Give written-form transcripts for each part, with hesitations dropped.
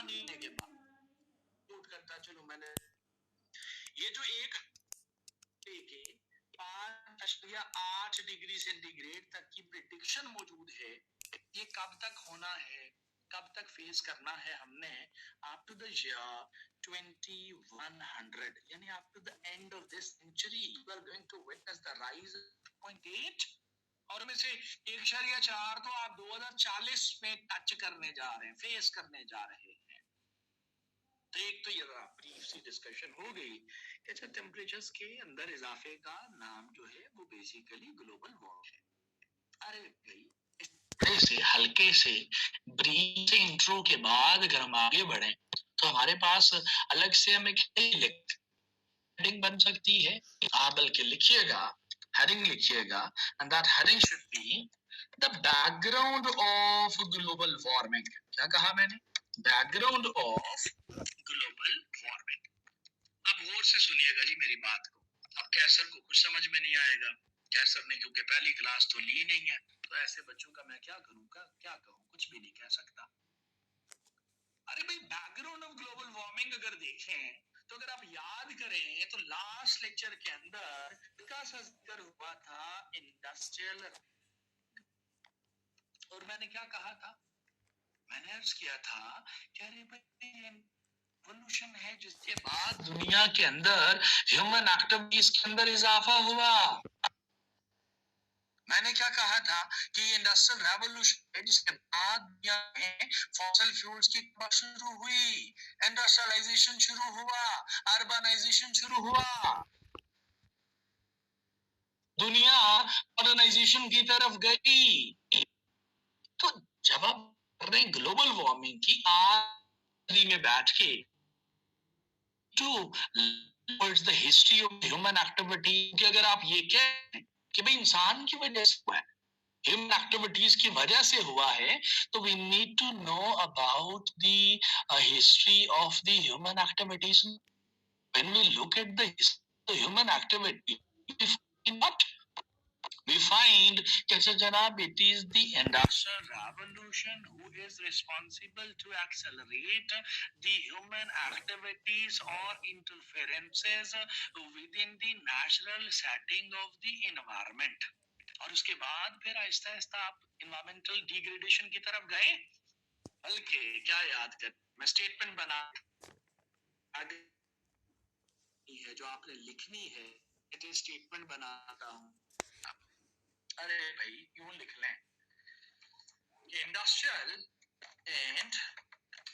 पानी के बाद करता, चलो मैंने ये जो एक के 5.8 डिग्री सेंटीग्रेड तक की प्रिडिक्शन मौजूद है, ये कब तक होना है, कब तक फेस करना है हमने, अप टू द ईयर 2100, यानी up to the end of this century you are going to witness the rise 0.8, और में से 1.4 तो आप 2040 में टच करने जा रहे हैं, फेस करने जा रहे हैं। तो एक तो ये ब्रीफ सी डिस्कशन हो गई कि अच्छा टेम्परेचर्स के अंदर इजाफे का नाम जो है वो बेसिकली ग्लोबल वार्मिंग है। अरे भाई से हल्के से ब्रीफ से इंट्रो के बाद अगर हम आगे बढ़े तो हमारे पास अलग से हमें हेडिंग बन सकती है। आप बल्कि लिखिएगा, हेडिंग लिखिएगा, and that heading should be the background of global warming. क्या कहा मैंने? Background of global warming. अब गौर से सुनिएगा जी मेरी बात को। अब कैसर को कुछ समझ में नहीं आएगा, कैसर ने क्योंकि पहली क्लास तो ली नहीं है, तो ऐसे बच्चों का मैं क्या करूंगा, क्या कहूं, कुछ भी नहीं कह सकता। अरे भाई बैकग्राउंड ऑफ ग्लोबल वार्मिंग अगर देखें तो अगर आप याद करें तो लास्ट लेक्चर के अंदर विकास का जिक्र हुआ था इंडस्ट्रियल, और मैंने क्या कहा था, मैंने अर्ज किया था कि अरे भाई रिवॉल्यूशन है जिसके बाद दुनिया के अंदर ह्यूमन एक्टिविटीज के अंदर इजाफा हुआ। मैंने क्या कहा था कि इंडस्ट्रियल रेवोल्यूशन है जिसके बाद दुनिया में फॉसिल फ्यूल्स की प्रोडक्शन शुरू हुई, इंडस्ट्रियलाइजेशन शुरू हुआ, अर्बनाइजेशन शुरू हुआ, दुनिया मॉडर्नाइजेशन की तरफ गई। तो जब आप कर रहे हैं ग्लोबल वार्मिंग की आखिरी में बैठ के towards the history of human activity, कि अगर आप ये कहें कि भाई इंसान की वजह से हुआ है, ह्यूमन एक्टिविटीज की वजह से हुआ है, तो we need to know about the history of the human activities. When we look at the human activity we find that janab it is the industrial revolution who is responsible to accelerate the human activities or interferences within the natural setting of the environment। और उसके बाद फिर आहिस्ता आहिस्ता आप environmental degradation की तरफ गए। बल्कि क्या याद कर, मैं स्टेटमेंट बना आगे है जो आपने लिखनी है, इट स्टेटमेंट बनाता हूं। अरे भाई क्यों लिख लें कि इंडस्ट्रियल एंड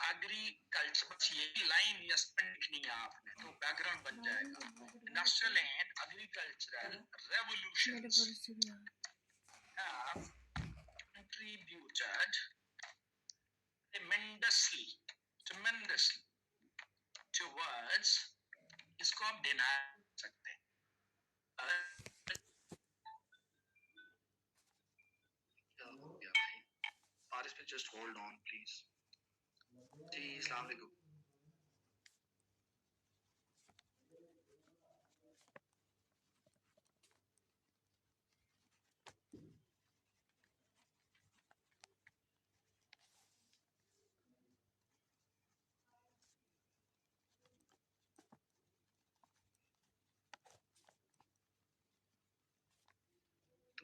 एग्रीकल्चर, बस ये लाइन या स्पेंड लिखनी है आपने तो बैकग्राउंड बन जाएगा। Industrial and agricultural revolutions have contributed tremendously towards, इसको आप डिनाई सकते हैं। और इस पे जस्ट होल्ड ऑन प्लीज जी। अस्सलाम वालेकुम।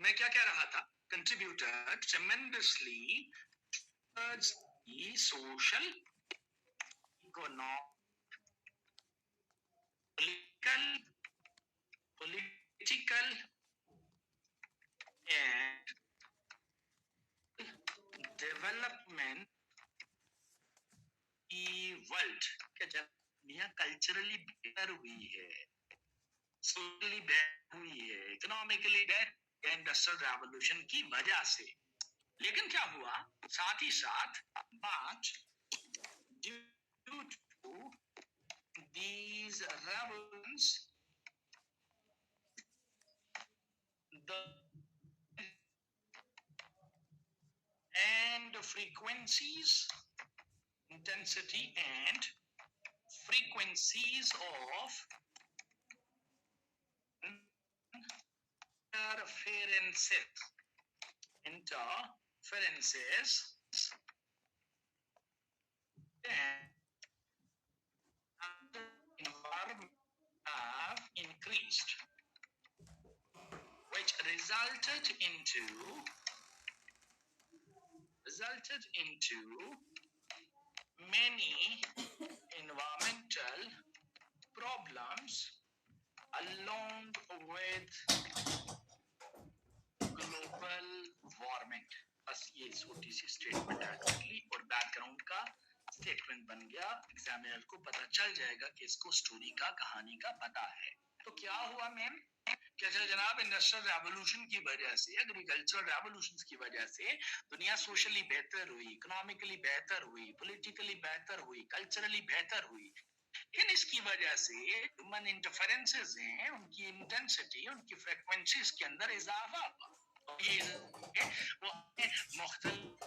मैं क्या कह रहा था, contributed tremendously towards the social, economic, political and development की वर्ल्ड क्या दुनिया कल्चरली बेहतर हुई है, सोशली बेहतर हुई है, इकोनॉमिकली बेहतर, इंडस्ट्रियल रेवोल्यूशन की वजह से। लेकिन क्या हुआ साथ ही साथ, but due to these revolutions the and frequencies, intensity and frequencies of interferences and increased, which resulted into many environmental problems along with global warming. बस ये छोटी सी स्टेटमेंट ऐड कर ली और बैकग्राउंड का स्टेटमेंट बन गया। एग्जामिनर को पता चल जाएगा कि इसको स्टोरी का कहानी का पता है। तो क्या हुआ मैम? कहते हैं जनाब इंडस्ट्रियल रेवोल्यूशन की वजह से, एग्रीकल्चरल रेवोल्यूशन की वजह से दुनिया सोशली बेहतर हुई, इकोनॉमिकली बेहतर हुई, पॉलिटिकली बेहतर हुई, कल्चरली बेहतर हुई। लेकिन इसकी वजह से ह्यूमन इंटरफेरेंसेस हैं, उनकी इंटेंसिटी, उनकी फ्रीक्वेंसीज के अंदर इजाफा हुआ। और ये वो मुख्तलिफ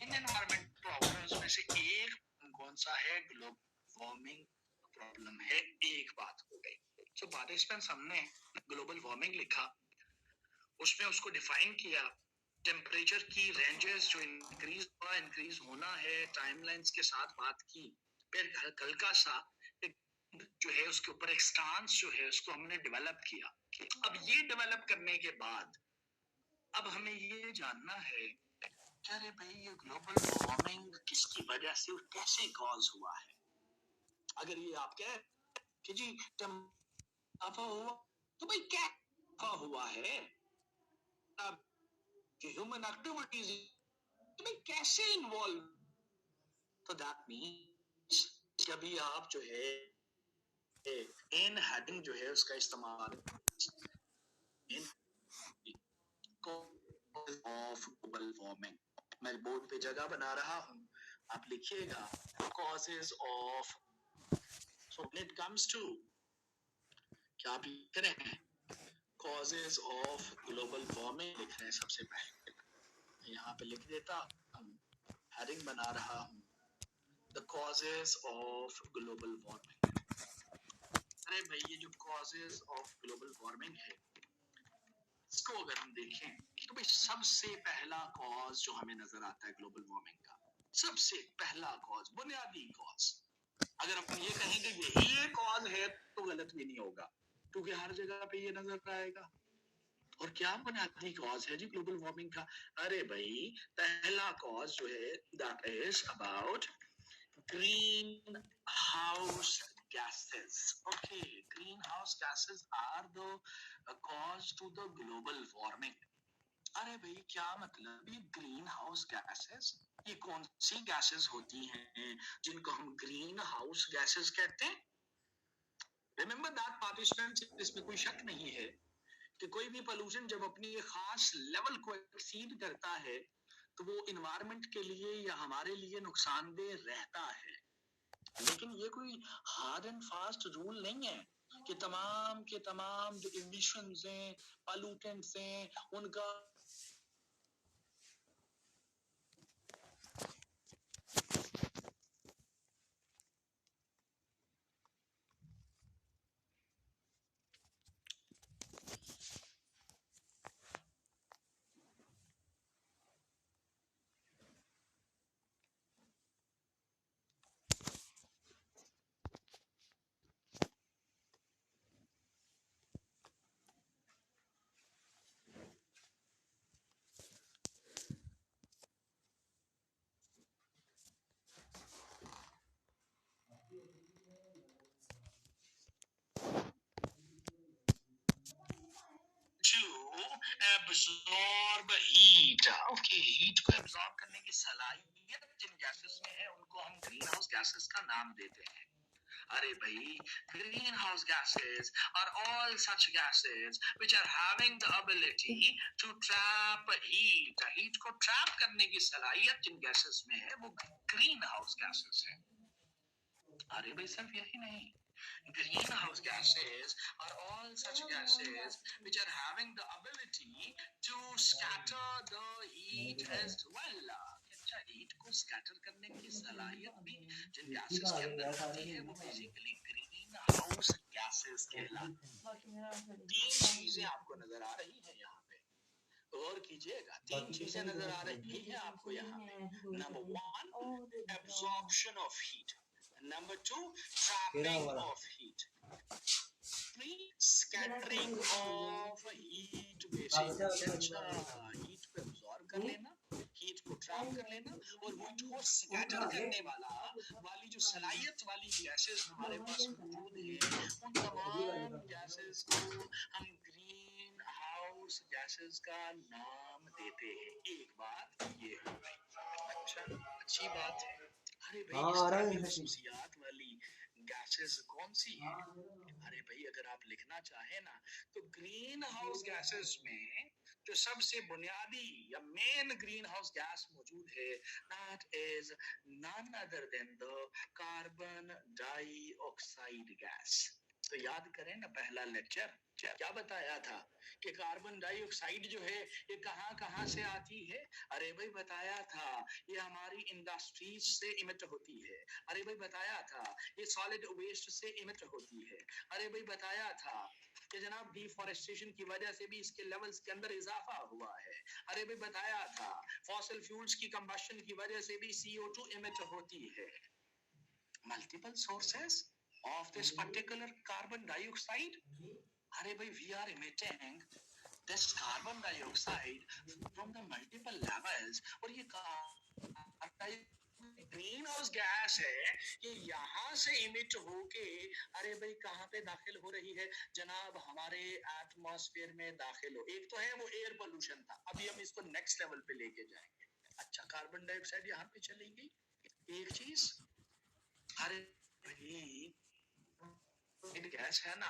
इन एनवायरमेंट प्रॉब्लम्स में से एक कौन सा है? ग्लोबल वार्मिंग प्रॉब्लम है। एक बात हो गई। तो पार्टिसिपेंट्स हमने ग्लोबल वार्मिंग लिखा, उसमें उसको डिफाइन किया, टेम्परेचर की रेंजेस जो इंक्रीज होना है, टाइमलाइंस के साथ बात की, फिर हल्का सा जो है उसके ऊपर एक स्टांस जो है उसको हमने डेवलप किया। अब ये डेवलप करने के बाद अब हमें ये जानना है कि अरे भाई ये ग्लोबल वार्मिंग किसकी वजह से और कैसे कॉज हुआ है। अगर ये आप कह कि जी हुआ तो भाई क्या हुआ है, ह्यूमन एक्टिविटीज भाई कैसे इन्वॉल्व। तो दैट मीन्स कि अभी आप जो है इन हेडिंग जो है उसका इस्तेमाल ऑफ ग्लोबल वार्मिंग, मैं बोर्ड पे जगह बना रहा हूँ, आप लिखिएगा causes of. So when it comes to, क्या आप लिख रहे हैं? कॉजेज ऑफ ग्लोबल वार्मिंग लिख रहे हैं। सबसे पहले यहाँ पे लिख देता हूँ, हेडिंग बना रहा हूँ the causes of global warming. अरे भाई ये जो कॉजेज ऑफ ग्लोबल वार्मिंग है इसको अगर हम देखें तो भाई सबसे पहला कॉज जो हमें नजर आता है ग्लोबल वार्मिंग का, सबसे पहला कॉज, बुनियादी कॉज, अगर हम ये कहेंगे यही कॉज है तो गलत भी नहीं होगा, क्योंकि हर जगह पे ये नजर आएगा। और क्या बुनियादी कॉज है जी ग्लोबल वार्मिंग का? अरे भाई पहला कॉज जो है that is about green house gases. Okay, greenhouse gases are the cause to the global warming. अरे भाई क्या मतलब ये ग्रीन हाउस गैसेस? ये कौन सी गैसेस होती हैं जिनको हम ग्रीन हाउस गैसेस कहते हैं? रिमेंबर दैट पार्टिसिपेंट्स, इसमें कोई शक नहीं है कि कोई भी पोल्यूशन जब अपनी एक खास लेवल को एक्सीड करता है तो वो इन्वायरमेंट के लिए या हमारे लिए नुकसानदेह रहता है। लेकिन ये कोई हार्ड एंड फास्ट रूल नहीं है कि तमाम के तमाम जो इमिशंस हैं, पॉल्यूटेंट्स हैं, उनका एब्सॉर्ब हीट। ओके, हीट को एब्सॉर्ब करने की सलाहियत जिन गैसेस में है उनको हम ग्रीन हाउस गैसेस का नाम देते हैं। अरे भाई green house gases are all such gases which are having the ability to trap heat. Heat को ट्रैप करने की सलाहियत जिन गैसेस में है वो ग्रीन हाउस गैसेस है। अरे भाई सिर्फ यही नहीं, greenhouse gases are all such gases which are having the ability to scatter the heat as well. अच्छा, हीट को स्कैटर करने की सलाहियत भी जिन गैसेस के अंदर होती है वो बेसिकली ग्रीन हाउस गैसेस कहलाती हैं। तीन चीजें आपको नजर आ रही हैं यहाँ पे, गौर कीजिएगा, तीन चीजें नजर आ रही है आपको यहाँ पे। Number one, absorption of heat. Number two, trapping of heat. Three, scattering of heat basically. अच्छा, heat को absorb कर लेना, heat को trap कर लेना और heat को scatter करने वाली जो सलाहियत वाली गैसेस हमारे पास मौजूद है, उन तमाम गैसेस को हम ग्रीन हाउस गैसेस का नाम देते हैं। एक बात ये हो गई। अच्छा, अच्छी बात है। अरे भाई, इस तरह की खसूसियात वाली गैसेस कौन सी है? अरे भाई, अगर आप लिखना चाहे ना तो ग्रीन हाउस गैसेस में जो सबसे बुनियादी या मेन ग्रीन हाउस गैस मौजूद है, that is none other than the carbon dioxide gas. तो याद करें ना, पहला लेक्चर क्या बताया था कि कार्बन डाइऑक्साइड जो है ये कहाँ कहाँ से आती है? अरे भाई बताया था, ये हमारी इंडस्ट्रीज से इमिट होती है। अरे भाई बताया था, ये सॉलिड वेस्ट से इमिट होती है। अरे भाई बताया था कि जनाब डिफॉरेस्टेशन की वजह से भी इसके लेवल्स के अंदर इजाफा हुआ है। अरे भाई बताया था, फॉसिल फ्यूल्स की कंबशन की वजह से भी CO2 इमिट होती है। Multiple sources of this particular carbon dioxide. Are bhai, we are emitting this carbon dioxide from the multiple levels और ये ग्रीन हाउस गैस है, ये यहाँ से इमिट होके अरे भाई कहाँ पे दाखिल हो रही है जनाब? हमारे एटमॉस्फेयर में दाखिल हो। एक तो है वो एयर पोल्यूशन था, अभी हम इसको नेक्स्ट लेवल पे लेके जाएंगे। अच्छा, कार्बन डाइऑक्साइड यहाँ पे चली गई। एक चीज, अरे भाई गैस है ना,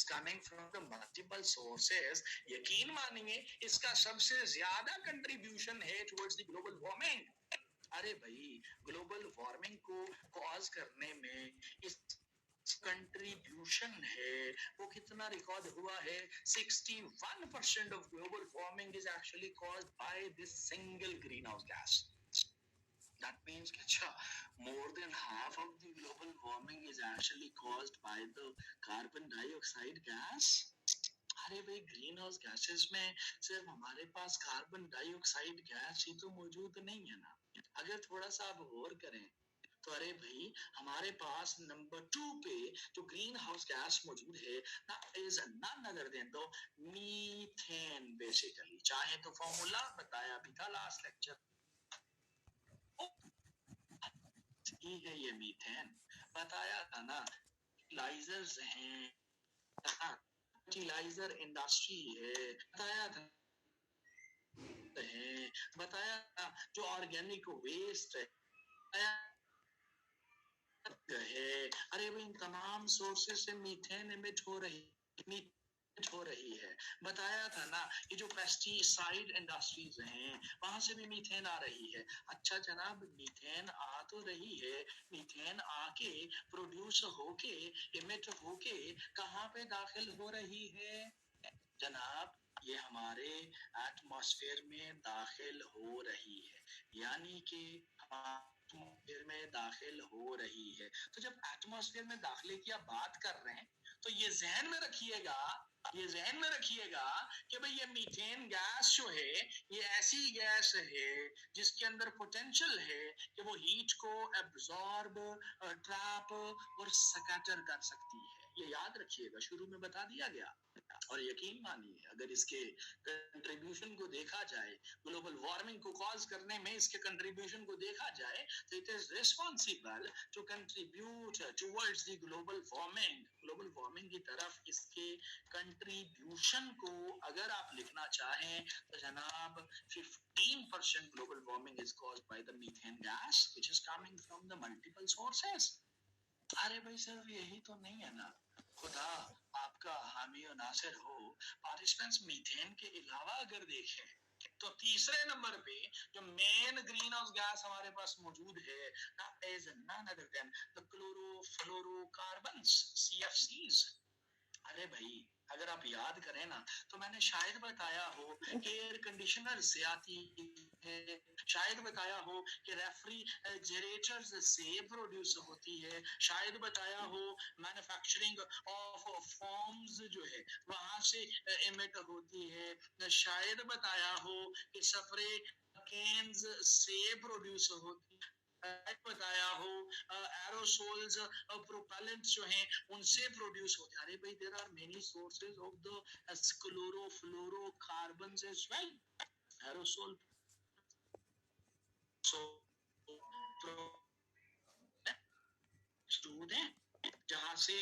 coming from the multiple sources, यकीन मानिए इसका सबसे ज्यादा कंट्रीब्यूशन है towards the global warming। अरे भाई, ग्लोबल वार्मिंग को कॉज करने में इस कंट्रीब्यूशन है वो कितना रिकॉर्ड हुआ है? 61% of global warming is actually caused by this single greenhouse gas. That means more than half of the global warming is actually caused by the carbon dioxide gas. अरे भाई, ग्रीन हाउस गैसेस में सिर्फ हमारे पास carbon dioxide gas ही तो मौजूद नहीं है ना। अगर थोड़ा सा आप गौर करें तो अरे भाई, हमारे पास नंबर 2 पे जो ग्रीन हाउस गैस मौजूद है ना, is none other than the methane basically. चाहे तो फॉर्मूला बताया भी था लास्ट लेक्चर, है ये मीथेन बताया था ना। फर्टिलाइजर्स हैं, फर्टिलाइजर इंडस्ट्री है, बताया था जो ऑर्गेनिक वेस्ट है। अरे भाई, इन तमाम सोर्सेस से मीथेन इमिट हो रही है। बताया था ना, ये जो पेस्टिसाइड इंडस्ट्रीज हैं वहां से भी मीथेन आ रही है। अच्छा जनाब, मीथेन आ तो रही है, मीथेन आके प्रोड्यूस होके इमिट होके कहाँ पे दाखिल हो रही है जनाब? ये हमारे एटमॉस्फेयर में दाखिल हो रही है, यानी कि एटमॉस्फेयर में दाखिल हो रही है। तो जब एटमॉस्फेयर में दाखिले की आप बात कर रहे हैं तो ये जहन में रखिएगा कि भाई ये मीथेन गैस जो है ये ऐसी गैस है जिसके अंदर पोटेंशियल है कि वो हीट को एब्जॉर्ब, ट्रैप और स्कैटर कर सकती है। ये याद रखिएगा, शुरू में बता दिया गया। और यकीन मानिए, अगर इसके कंट्रीब्यूशन को देखा जाए, ग्लोबल वार्मिंग को कॉज करने में इसके कंट्रीब्यूशन को देखा जाए, तो it is responsible to contribute towards the global warming की तरफ इसके कंट्रीब्यूशन को अगर आप लिखना चाहें तो जनाब 15% global warming is caused by the methane gas which is coming from the multiple sources. अरे भाई, सिर्फ यही तो नहीं है ना, खुदा आपका हामी और नासिर हो। पार्टिसिपेंट्स, मीथेन के अलावा अगर देखें तो तीसरे नंबर पे जो मेन ग्रीन हाउस गैस हमारे पास मौजूद है ना, is none other than the chlorofluorocarbons, CFCs। अरे भाई, अगर आप याद करें ना तो मैंने शायद बताया हो कि एयर कंडीशनर से आती है, शायद बताया हो कि रेफ्रिजरेटर्स से प्रोड्यूस होती है, शायद बताया हो मैन्युफैक्चरिंग ऑफ फॉर्म्स जो है वहां से इमिट होती है, शायद बताया हो कि स्प्रे कैन्स से प्रोड्यूस होती है। बताया हो, एरोसोल्स, प्रोपेलेंट्स जो हैं उनसे प्रोड्यूस होते हैं। अरे भाई there are many sources of the chlorofluorocarbons as well. Aerosols मौजूद है जहां से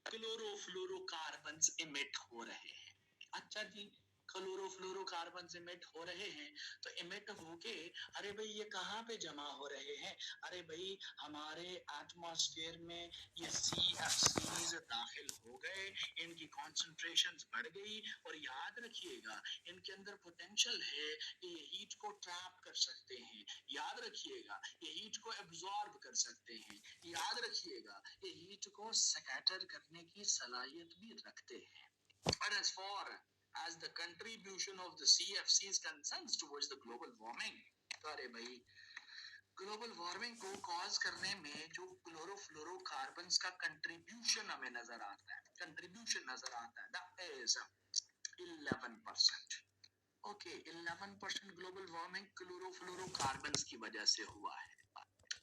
क्लोरोफ्लोरोकार्बन्स इमिट हो रहे हैं। अच्छा जी, क्लोरोफ्लोरोकार्बन इमिट हो रहे हैं तो इमिट होके अरे भाई ये कहाँ पे जमा हो रहे हैं? अरे भाई हमारे एटमॉस्फेयर में ये CFCs दाखिल हो गए, इनकी कॉन्सेंट्रेशन बढ़ गई और याद रखिएगा इनके अंदर पोटेंशियल है कि ये हीट को ट्रैप कर सकते हैं। याद रखिएगा ये हीट को एब्जॉर्ब कर सकते हैं। याद रखिएगा ये हीट को स्कैटर करने की सलाहियत भी रखते हैं। But as far as the contribution of the CFC is concerned towards the global warming, तो अरे भाई ग्लोबल वार्मिंग को कॉज करने में जो क्लोरोफ्लोरोकार्बन्स का कंट्रीब्यूशन हमें नजर आता है, कंट्रीब्यूशन नजर आता है, that is 11%. Okay, 11% global warming chlorofluorocarbons की वजह से हुआ है।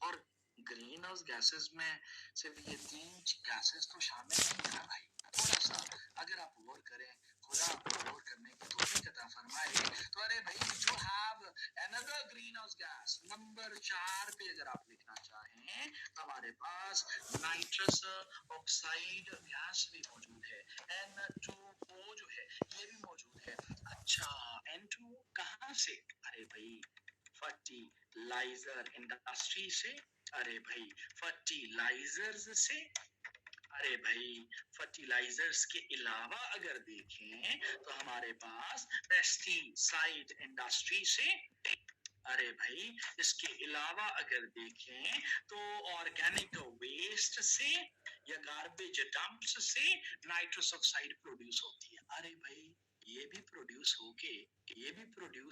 और ग्रीन हाउस गैसेस में सिर्फ ये 3 गैसेस तो शामिल नहीं है भाई। थोड़ा सा अगर आप गौर करें, खुदा आपको गौर करने की तौफीक अता फरमाए, तो अरे भाई जो have another green house gas number 4 पे अगर आप लिखना चाहें तो हमारे पास नाइट्रस ऑक्साइड गैस भी मौजूद है, N2O जो है ये भी मौजूद है। अच्छा, N2O कहाँ से? अरे भाई फर्टिलाइजर इंडस्ट्री से, अरे भाई फर्टिलाइजर्स से, अरे भाई फर्टिलाइजर्स के अलावा अगर देखें तो हमारे पास पेस्टिसाइड इंडस्ट्री से, अरे भाई इसके अलावा अगर देखें तो ऑर्गेनिक वेस्ट से या गार्बेज डंप्स से नाइट्रस ऑक्साइड प्रोड्यूस होती है। अरे भाई ये भी प्रोड्यूस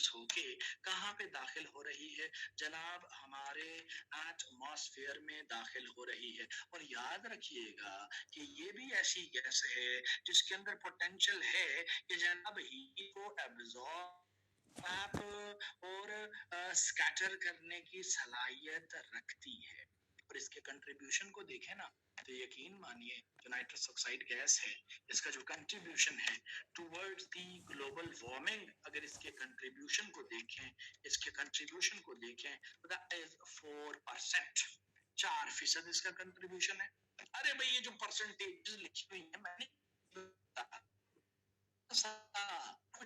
होके कहाँ पे दाखिल हो रही है जनाब? हमारे एटमॉस्फेयर में दाखिल हो रही है। और याद रखिएगा कि ये भी ऐसी गैस है जिसके अंदर पोटेंशियल है कि जनाब हीट को एब्जॉर्ब और स्कैटर करने की सलाहियत रखती है। और इसके कंट्रीब्यूशन को देखें ना तो यकीन मानिए जो नाइट्रस ऑक्साइड गैस है इसका जो कंट्रीब्यूशन है टुवर्ड्स द ग्लोबल वार्मिंग, अगर इसके कंट्रीब्यूशन को देखें, इसके कंट्रीब्यूशन को देखें तो दैट इज 4%, 4% इसका कंट्रीब्यूशन है। अरे भाई ये जो परसेंटेज लिखी हुई है मैंने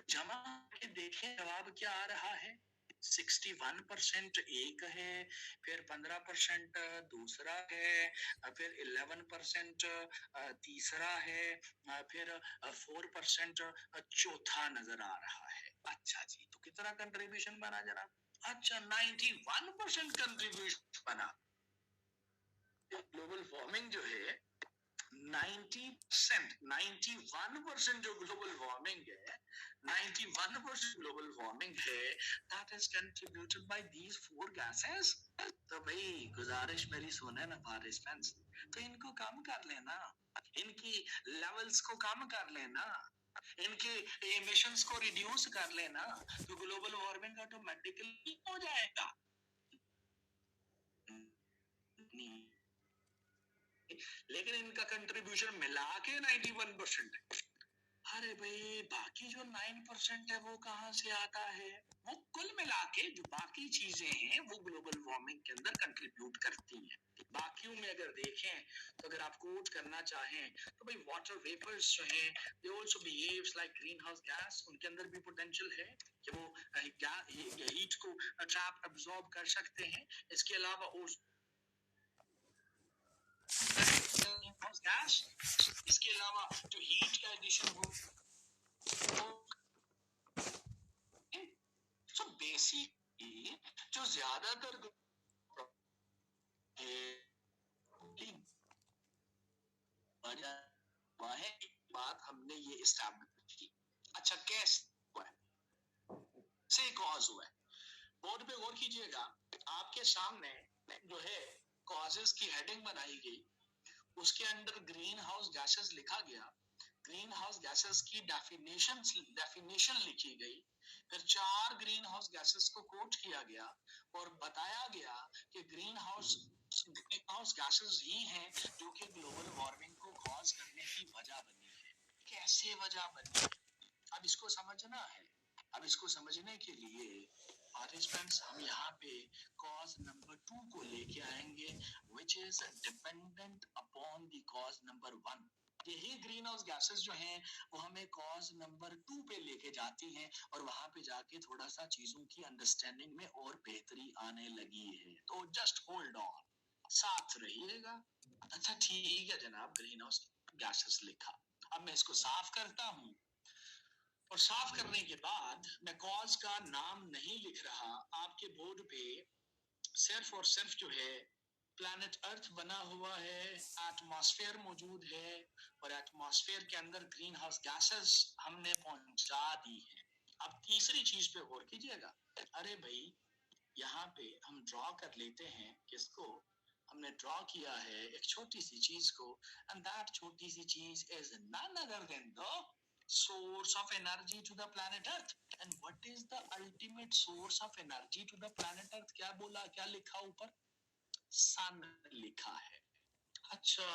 जमा के देखें जवाब क्या आ रहा है। 61% एक है, फिर 15% दूसरा है, फिर 11% तीसरा है, फिर 4% चौथा नजर आ रहा है। अच्छा जी, तो कितना कंट्रीब्यूशन बना जरा? अच्छा 91% कंट्रीब्यूशन बना। ग्लोबल वार्मिंग जो है 91% जो ग्लोबल वार्मिंग है, 91% ग्लोबल वार्मिंग है, that is contributed by these 4 gases। तो भाई गुजारिश मेरी सुने ना पार्टिसिपेंट्स, तो इनको कम कर लेना, इनकी लेवल्स को कम कर लेना, इनके एमिशंस को रिड्यूस कर लेना, तो ग्लोबल वार्मिंग ऑटोमेटिकली हो जाएगा। लेकिन इनका कंट्रीब्यूशन मिला के 91% है। अरे भाई बाकी जो 9% है वो कहाँ से आता है? वो कुल मिला के जो बाकी चीजें हैं वो ग्लोबल वार्मिंग के अंदर कंट्रीब्यूट करती हैं। बाकियों में अगर देखें तो अगर आप कोट करना चाहें तो भाई वाटर वेपर्स जो हैं they also behaves like green house gas, उनके अंदर भी पोटेंशियल है कि वो हीट को ट्रैप एब्जॉर्ब कर सकते हैं। इसके अलावा गैस, इसके अलावा जो हीट का एडिशन हो, तो बेसिकली जो ज्यादातर बात हमने ये एस्टैब्लिश की। अच्छा कैसे हुआ है? से कॉज हुआ है, बोर्ड पे गौर कीजिएगा, आपके सामने जो है कॉजेस की हेडिंग बनाई गई, उसके अंदर ग्रीन हाउस गैसेस लिखा गया, ग्रीन हाउस गैसेस की डेफिनेशन लिखी गई, फिर 4 ग्रीन हाउस गैसेस को कोट किया गया और बताया गया कि ग्रीन हाउस गैसेस ही हैं जो कि ग्लोबल वार्मिंग को कॉज करने की वजह बनी है। कैसे वजह बनी है, अब इसको समझना है। अब इसको समझने के लिए पार्टिसिपेंट्स हम यहाँ पे कॉज नंबर 2 को लेके आएंगे, which is dependent upon the cause number 1। यही ग्रीन हाउस गैसेस जो हैं वो हमें कॉज नंबर 2 पे लेके जाती हैं और वहां पे जाके थोड़ा सा चीजों की अंडरस्टैंडिंग में और बेहतरी आने लगी है। तो जस्ट होल्ड ऑन, साथ रहिएगा। अच्छा ठीक है जनाब, ग्रीन हाउस गैसेस लिखा। अब मैं इसको साफ करता हूँ और साफ करने के बाद मैं कॉज का नाम नहीं लिख रहा, आपके बोर्ड पे सिर्फ और सिर्फ जो है प्लैनेट अर्थ बना हुआ है, एटमॉस्फेयर मौजूद है और एटमॉस्फेयर के अंदर ग्रीन हाउस गैसेस हमने पहुंचा दी है। अब तीसरी चीज पे गौर कीजिएगा। अरे भाई यहाँ पे हम ड्रॉ कर लेते हैं, किसको हमने ड्रॉ किया है, एक छोटी सी चीज को, एंड दैट छोटी सी चीज is none other than the source of energy to the planet earth. And what is the ultimate source of energy to the planet earth? क्या बोला, क्या लिखा ऊपर? सन लिखा है। अच्छा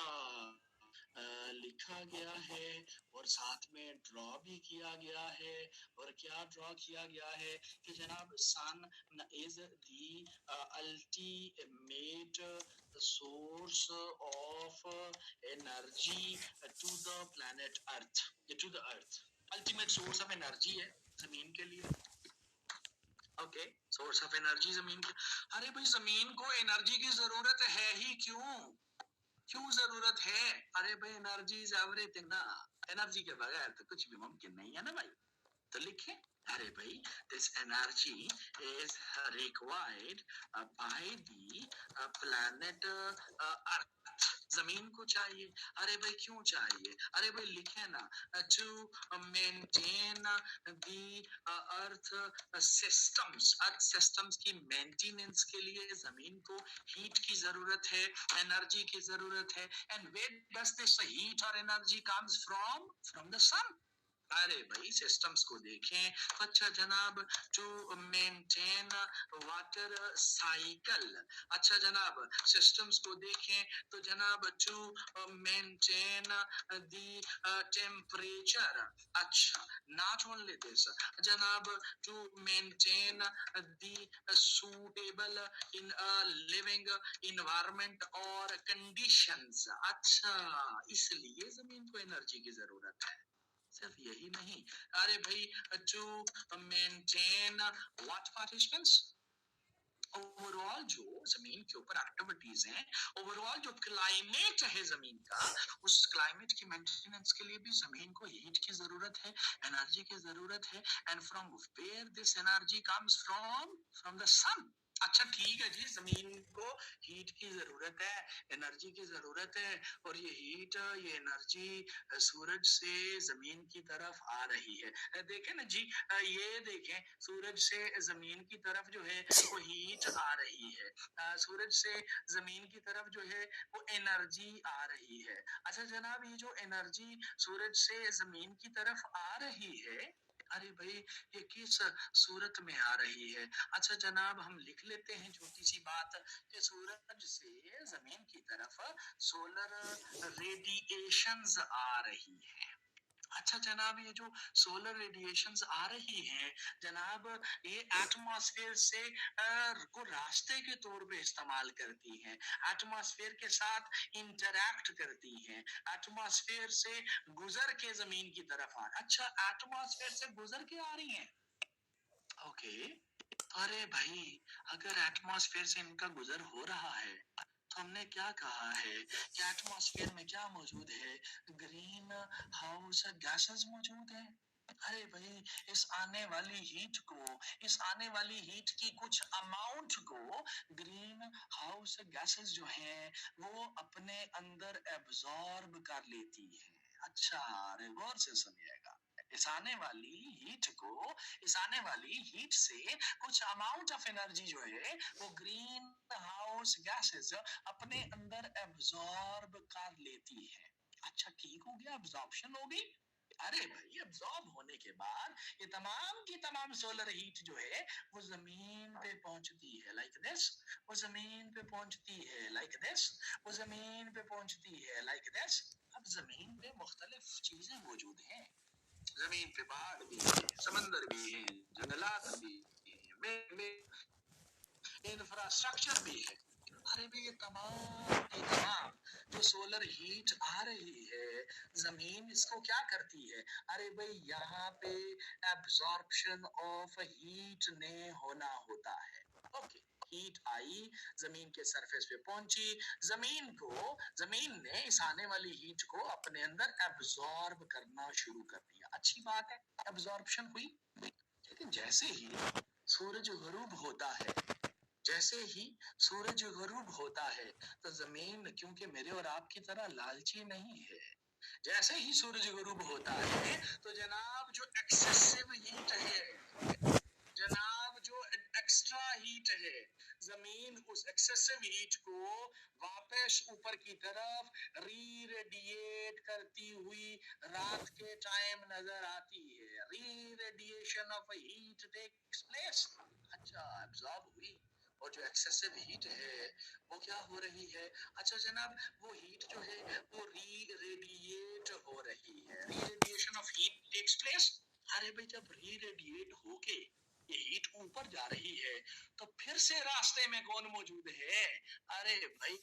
लिखा गया है और साथ में ड्रॉ भी किया गया है। और क्या ड्रॉ किया गया है कि जनाब sun is the ultimate source of energy to the planet earth, to the earth, ultimate source of energy है जमीन के लिए। ओके, सोर्स ऑफ एनर्जी जमीन की। अरे भाई जमीन को एनर्जी की जरूरत है ही क्यों, क्यों जरूरत है? अरे भाई एनर्जी इज एवरीथिंग ना, एनर्जी के बगैर तो कुछ भी मुमकिन नहीं है ना भाई। तो लिखे, अरे भाई this energy is required by the planet earth, जमीन को चाहिए। अरे भाई क्यों चाहिए? अरे भाई लिखे ना, to maintain the earth systems, earth systems की मेंटेनेंस के लिए जमीन को हीट की जरूरत है, एनर्जी की जरूरत है। And where does this heat और energy comes from? From the sun. अरे भाई सिस्टम्स को देखें, अच्छा जनाब टू मेंटेन वाटर साइकिल। अच्छा जनाब सिस्टम्स को देखें तो जनाब टू मेंटेन द टेम्परेचर। अच्छा नॉट ओनली दिस जनाब, to maintain the suitable in living environment और कंडीशंस। अच्छा इसलिए जमीन को एनर्जी की जरूरत है। सिर्फ यही नहीं, अरे भाई to maintain what participants, overall जो जमीन के ऊपर एक्टिविटीज हैं, ओवरऑल जो क्लाइमेट है जमीन का, उस क्लाइमेट की मेंटेनेंस के लिए भी जमीन को हीट की जरूरत है, एनर्जी की जरूरत है। And from where this energy comes from? From the sun. अच्छा ठीक है जी, जमीन को हीट की जरूरत है, एनर्जी की जरूरत है, और ये हीट, ये एनर्जी सूरज से जमीन की तरफ आ रही है। देखें ना जी, ये देखें सूरज से जमीन की तरफ जो है वो हीट आ रही है, सूरज से जमीन की तरफ जो है वो एनर्जी आ रही है। अच्छा जनाब ये जो एनर्जी सूरज से जमीन की तरफ आ रही है, अरे भाई ये किस सूरत में आ रही है? अच्छा जनाब हम लिख लेते हैं छोटी सी बात कि सूरज से जमीन की तरफ सोलर रेडिएशंस आ रही है। अच्छा जनाब ये जो सोलर रेडिएशंस आ रही हैं जनाब, ये एटमॉस्फेयर से को रास्ते के तौर पे इस्तेमाल करती हैं, एटमॉस्फेयर के साथ इंटरैक्ट करती हैं, एटमॉस्फेयर से गुजर के जमीन की तरफ आ। अच्छा एटमॉस्फेयर से गुजर के आ रही हैं, ओके। अरे भाई अगर एटमॉस्फेयर से इनका गुजर हो रहा है तो हमने क्या कहा है कि एटमॉस्फेयर में क्या मौजूद है? ग्रीन हाउस गैसेस मौजूद है। अरे भाई इस आने वाली हीट को, इस आने वाली हीट की कुछ अमाउंट को ग्रीन हाउस गैसेस जो हैं वो अपने अंदर एब्जॉर्ब कर लेती है। अच्छा गौर से सुनिएगा, इस आने वाली हीट को, इस आने वाली हीट से कुछ अमाउंट ऑफ एनर्जी जो है वो ग्रीन हाउस गैसेस अपने अंदर एब्जॉर्ब कर लेती है। अच्छा ठीक हो गया, एब्जॉर्प्शन हो गई। अरे भाई एब्जॉर्ब होने के बाद ये तमाम की तमाम सोलर हीट जो है वो जमीन पे पहुंचती है लाइक दिस, वो जमीन पे पहुंचती है लाइक दिस, वो जमीन पे पहुंचती है लाइक दिस। अब जमीन पे मुख्तलिफ चीजें मौजूद हैं, जमीन पे पहाड़ भी है, समंदर भी है, जंगलात भी है, इंफ्रास्ट्रक्चर भी है। अरे भाई ये तमाम की तमाम जो सोलर हीट आ रही है, जमीन इसको क्या करती है? अरे भाई यहाँ पे एब्जॉर्प्शन ऑफ हीट ने होना होता है। ओके, हीट आई, जमीन के सरफेस पे पहुंची, जमीन ने इस आने वाली हीट को अपने अंदर एब्जॉर्ब करना शुरू कर दिया। अच्छी बात है, एब्जॉर्प्शन हुई। लेकिन जैसे ही सूरज गुरूब होता है, जैसे ही सूरज गुरूब होता है, तो जमीन क्योंकि मेरे और आपकी तरह लालची नहीं है, जैसे ही सूरज गुरूब होता है तो जनाब जो एक्सेसिव हीट है, जनाब जो एक्स्ट्रा हीट है, जमीन उस एक्सेसिव हीट को वापस ऊपर की तरफ री रेडिएट करती हुई रात के टाइम नजर आती है। Re radiation of heat takes place. अच्छा, एब्जॉर्ब हुई और जो एक्सेसिव हीट है वो क्या हो रही है? अच्छा जनाब, वो हीट जो है वो री रेडिएट हो रही है। Re radiation of heat takes place. अरे भाई जब री रेडिएट होके ये हीट ऊपर जा रही है तो फिर से रास्ते में कौन मौजूद है? अरे भाई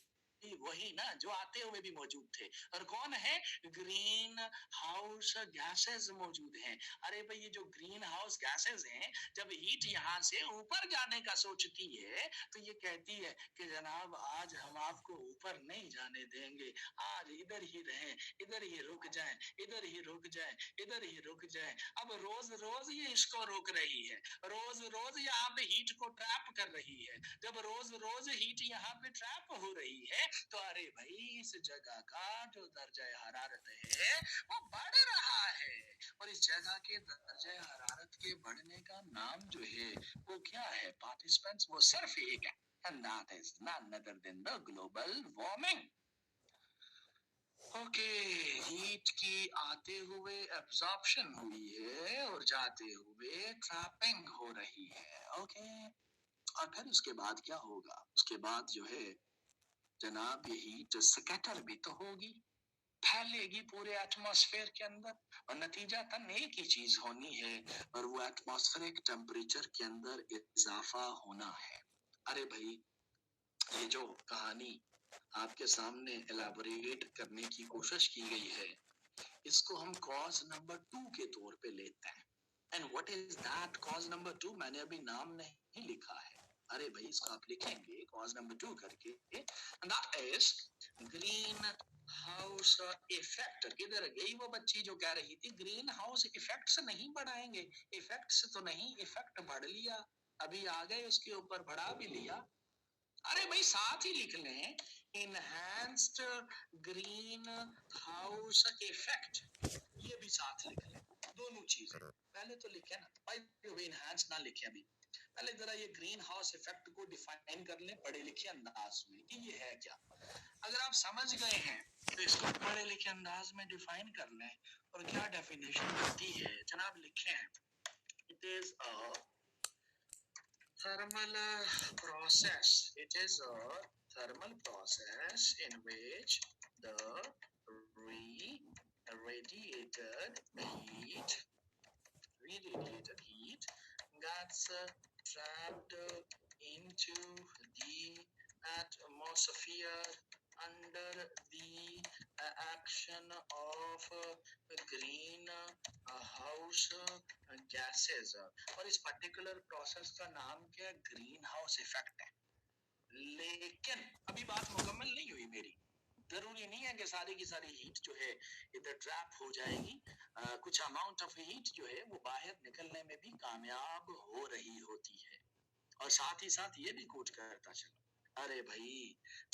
वही ना जो आते हुए भी मौजूद थे। और कौन है? ग्रीन हाउस गैसेस मौजूद हैं। अरे भाई ये जो ग्रीन हाउस गैसेस हैं, जब हीट यहाँ से ऊपर जाने का सोचती है तो ये कहती है कि जनाब आज हम आपको ऊपर नहीं जाने देंगे, आज इधर ही रहें, इधर ही रुक जाएं, इधर ही रुक जाएं, इधर ही रुक जाएं। अब रोज रोज ये इसको रोक रही है, रोज रोज यहाँ पे हीट को ट्रैप कर रही है। जब रोज रोज हीट यहाँ पे ट्रैप हो रही है तो अरे भाई इस जगह का जो दर्जा हरारत है वो बढ़ रहा है। और इस जगह के दर्जा हरारत के बढ़ने का नाम जो है वो क्या है पार्टिसिपेंट्स? वो सिर्फ एक है, and that is none other than the global warming. Okay, heat की आते हुए एब्जॉर्प्शन हुई है और जाते हुए ट्रैपिंग हो रही है। ओके, और फिर उसके बाद क्या होगा? उसके बाद जो है जनाब ये हीट स्कैटर भी तो होगी, फैलेगी पूरे एटमॉस्फेयर के अंदर, और नतीजा तन एक ही चीज होनी है, और वो एटमॉस्फेरिक टेम्परेचर के अंदर इजाफा होना है। अरे भाई ये जो कहानी आपके सामने एलाबोरेट करने की कोशिश की गई है, इसको हम कॉज नंबर 2 के तौर पे लेते हैं। And what is that cause number 2? मैंने अभी नाम नहीं लिखा है। अरे भाई इसको आप लिखेंगे कॉज नंबर 2 करके, and that is green house effect. किधर गई वो बच्ची जो कह रही थी ग्रीन हाउस इफेक्ट से नहीं बढ़ाएंगे? इफेक्ट से तो नहीं, इफेक्ट बढ़ लिया, अभी आ गए उसके ऊपर बढ़ा भी लिया। अरे भाई साथ ही लिख लें, इनहैंस्ड ग्रीन हाउस इफेक्ट, ये भी साथ लिख लें, दोनों चीजें। पहले तो लिखे ना भाई, इनहैंस ना लिखे अभी, पहले जरा ये ग्रीन हाउस इफेक्ट को डिफाइन कर लें पढ़े लिखे अंदाज में कि ये है क्या। अगर आप समझ गए हैं तो इसको पढ़े लिखे अंदाज में डिफाइन कर लें। और क्या डेफिनेशन होती है जनाब? लिखे हैं, it is a thermal process. It is a thermal process in which the radiated heat gets trapped into the atmosphere under the action of greenhouse gases. और इस पर्टिकुलर प्रोसेस का नाम क्या? ग्रीन हाउस इफेक्ट है। लेकिन अभी बात मुकम्मल नहीं हुई मेरी। जरूरी नहीं है कि सारी की सारी हीट जो है इधर ट्रैप हो जाएगी। कुछ अमाउंट ऑफ हीट जो है वो बाहर निकलने में भी कामयाब हो रही होती है। और साथ ही साथ ये भी कोट करता चलो, अरे भाई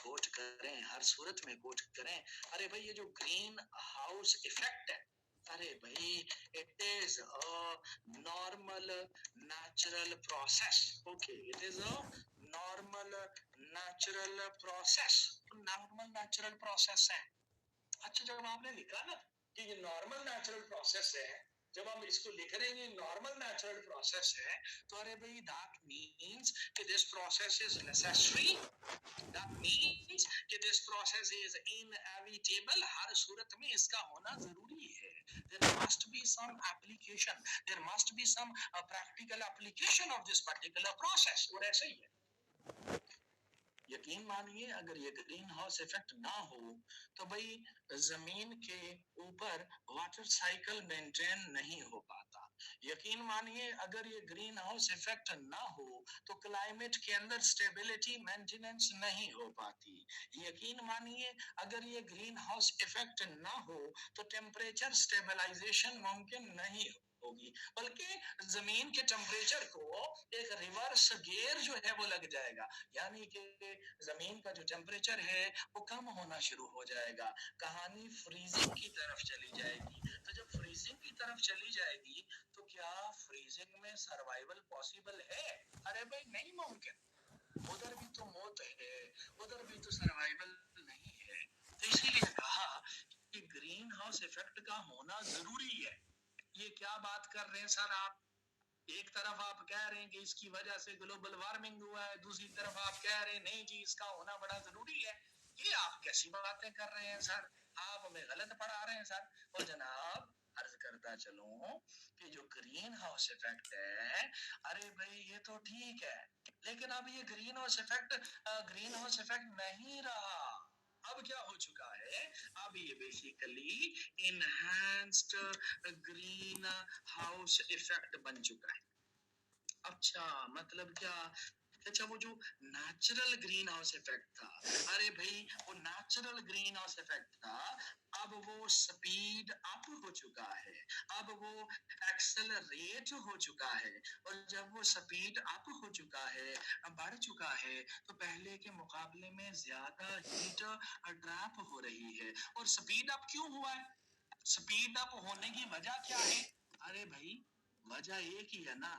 कोट करें, हर सूरत में कोट करें। अरे भाई ये जो ग्रीन हाउस इफेक्ट है, अरे भाई it is a normal natural process. Okay, it is a normal natural process. Normal natural process है। अच्छा जब आपने लिखा ना कि ये नॉर्मल नेचुरल प्रोसेस है, जब हम इसको लिख रहे हैं नॉर्मल नेचुरल प्रोसेस है, तो अरे भाई दैट मींस कि this process is necessary, that means कि दिस प्रोसेस इज इनएविटेबल, हर सूरत में इसका होना जरूरी है। There must be some application, there must be some practical application of this particular process. और ऐसे ही है, यकीन मानिए अगर ये ग्रीन हाउस इफेक्ट ना हो तो भाई जमीन के ऊपर वाटर साइकिल मेंटेन नहीं हो पाता। यकीन मानिए अगर ये ग्रीन हाउस इफेक्ट ना हो तो क्लाइमेट के अंदर स्टेबिलिटी मेंटेनेंस नहीं हो पाती। यकीन मानिए अगर ये ग्रीन हाउस इफेक्ट ना हो तो टेम्परेचर स्टेबलाइजेशन मुमकिन नहीं होगी, बल्कि जमीन के टेम्परेचर को एक रिवर्स गियर जो है वो लग जाएगा, यानी कि जमीन का जो टेम्परेचर है वो कम होना शुरू हो जाएगा, कहानी फ्रीजिंग की तरफ चली जाएगी। तो जब फ्रीजिंग की तरफ चली जाएगी तो क्या फ्रीजिंग में सर्वाइवल पॉसिबल है? अरे भाई नहीं मुमकिन, उधर भी तो मौत है, उधर भी तो सर्वाइवल नहीं है। तो इसीलिए कहा कि ग्रीन हाउस इफेक्ट का होना जरूरी है। ये क्या बात कर रहे हैं सर आप? एक तरफ आप कह रहे हैं कि इसकी वजह से ग्लोबल वार्मिंग हुआ है, दूसरी तरफ आप कह रहे हैं नहीं जी इसका होना बड़ा जरूरी है। ये आप कैसी बातें कर रहे हैं सर? आप हमें गलत पढ़ा रहे हैं सर। और जनाब अर्ज करता चलूं कि जो ग्रीन हाउस इफेक्ट है, अरे भाई ये तो ठीक है, लेकिन अब ये ग्रीन हाउस इफेक्ट नहीं रहा। अब क्या हो चुका है? अब ये basically enhanced green house effect बन चुका है। अच्छा मतलब क्या? अच्छा वो जो नेचुरल ग्रीन हाउस इफेक्ट था, अरे भाई वो नेचुरल ग्रीन हाउस इफेक्ट था, अब वो स्पीड अप हो चुका है, अब वो एक्सेलरेट हो चुका है। और जब वो स्पीड अप हो चुका है, बढ़ चुका है, तो पहले के मुकाबले में ज्यादा हीट ट्रैप हो रही है। और स्पीड अप क्यों हुआ है? स्पीड अप होने की वजह क्या है? अरे भाई वजह एक ही है ना,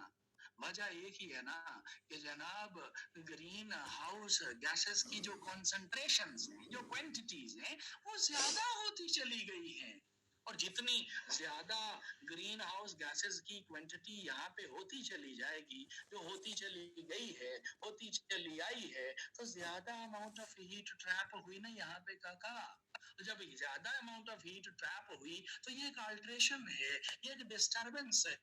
वजह एक ही है ना कि जनाब ग्रीन हाउस गैसेस की जो कॉन्सेंट्रेशंस हैं, जो क्वांटिटीज हैं, वो ज्यादा होती चली गई हैं। और जितनी ज्यादा ग्रीन हाउस गैसेस की क्वांटिटी यहाँ पे होती चली जाएगी, जो होती चली गई है, होती चली आई है, तो ज्यादा अमाउंट ऑफ हीट ट्रैप हुई ना यहाँ पे काका। जब ज्यादा अमाउंट ऑफ हीट ट्रैप हुई तो ये एक अल्ट्रेशन है, ये एक डिस्टरबेंस है।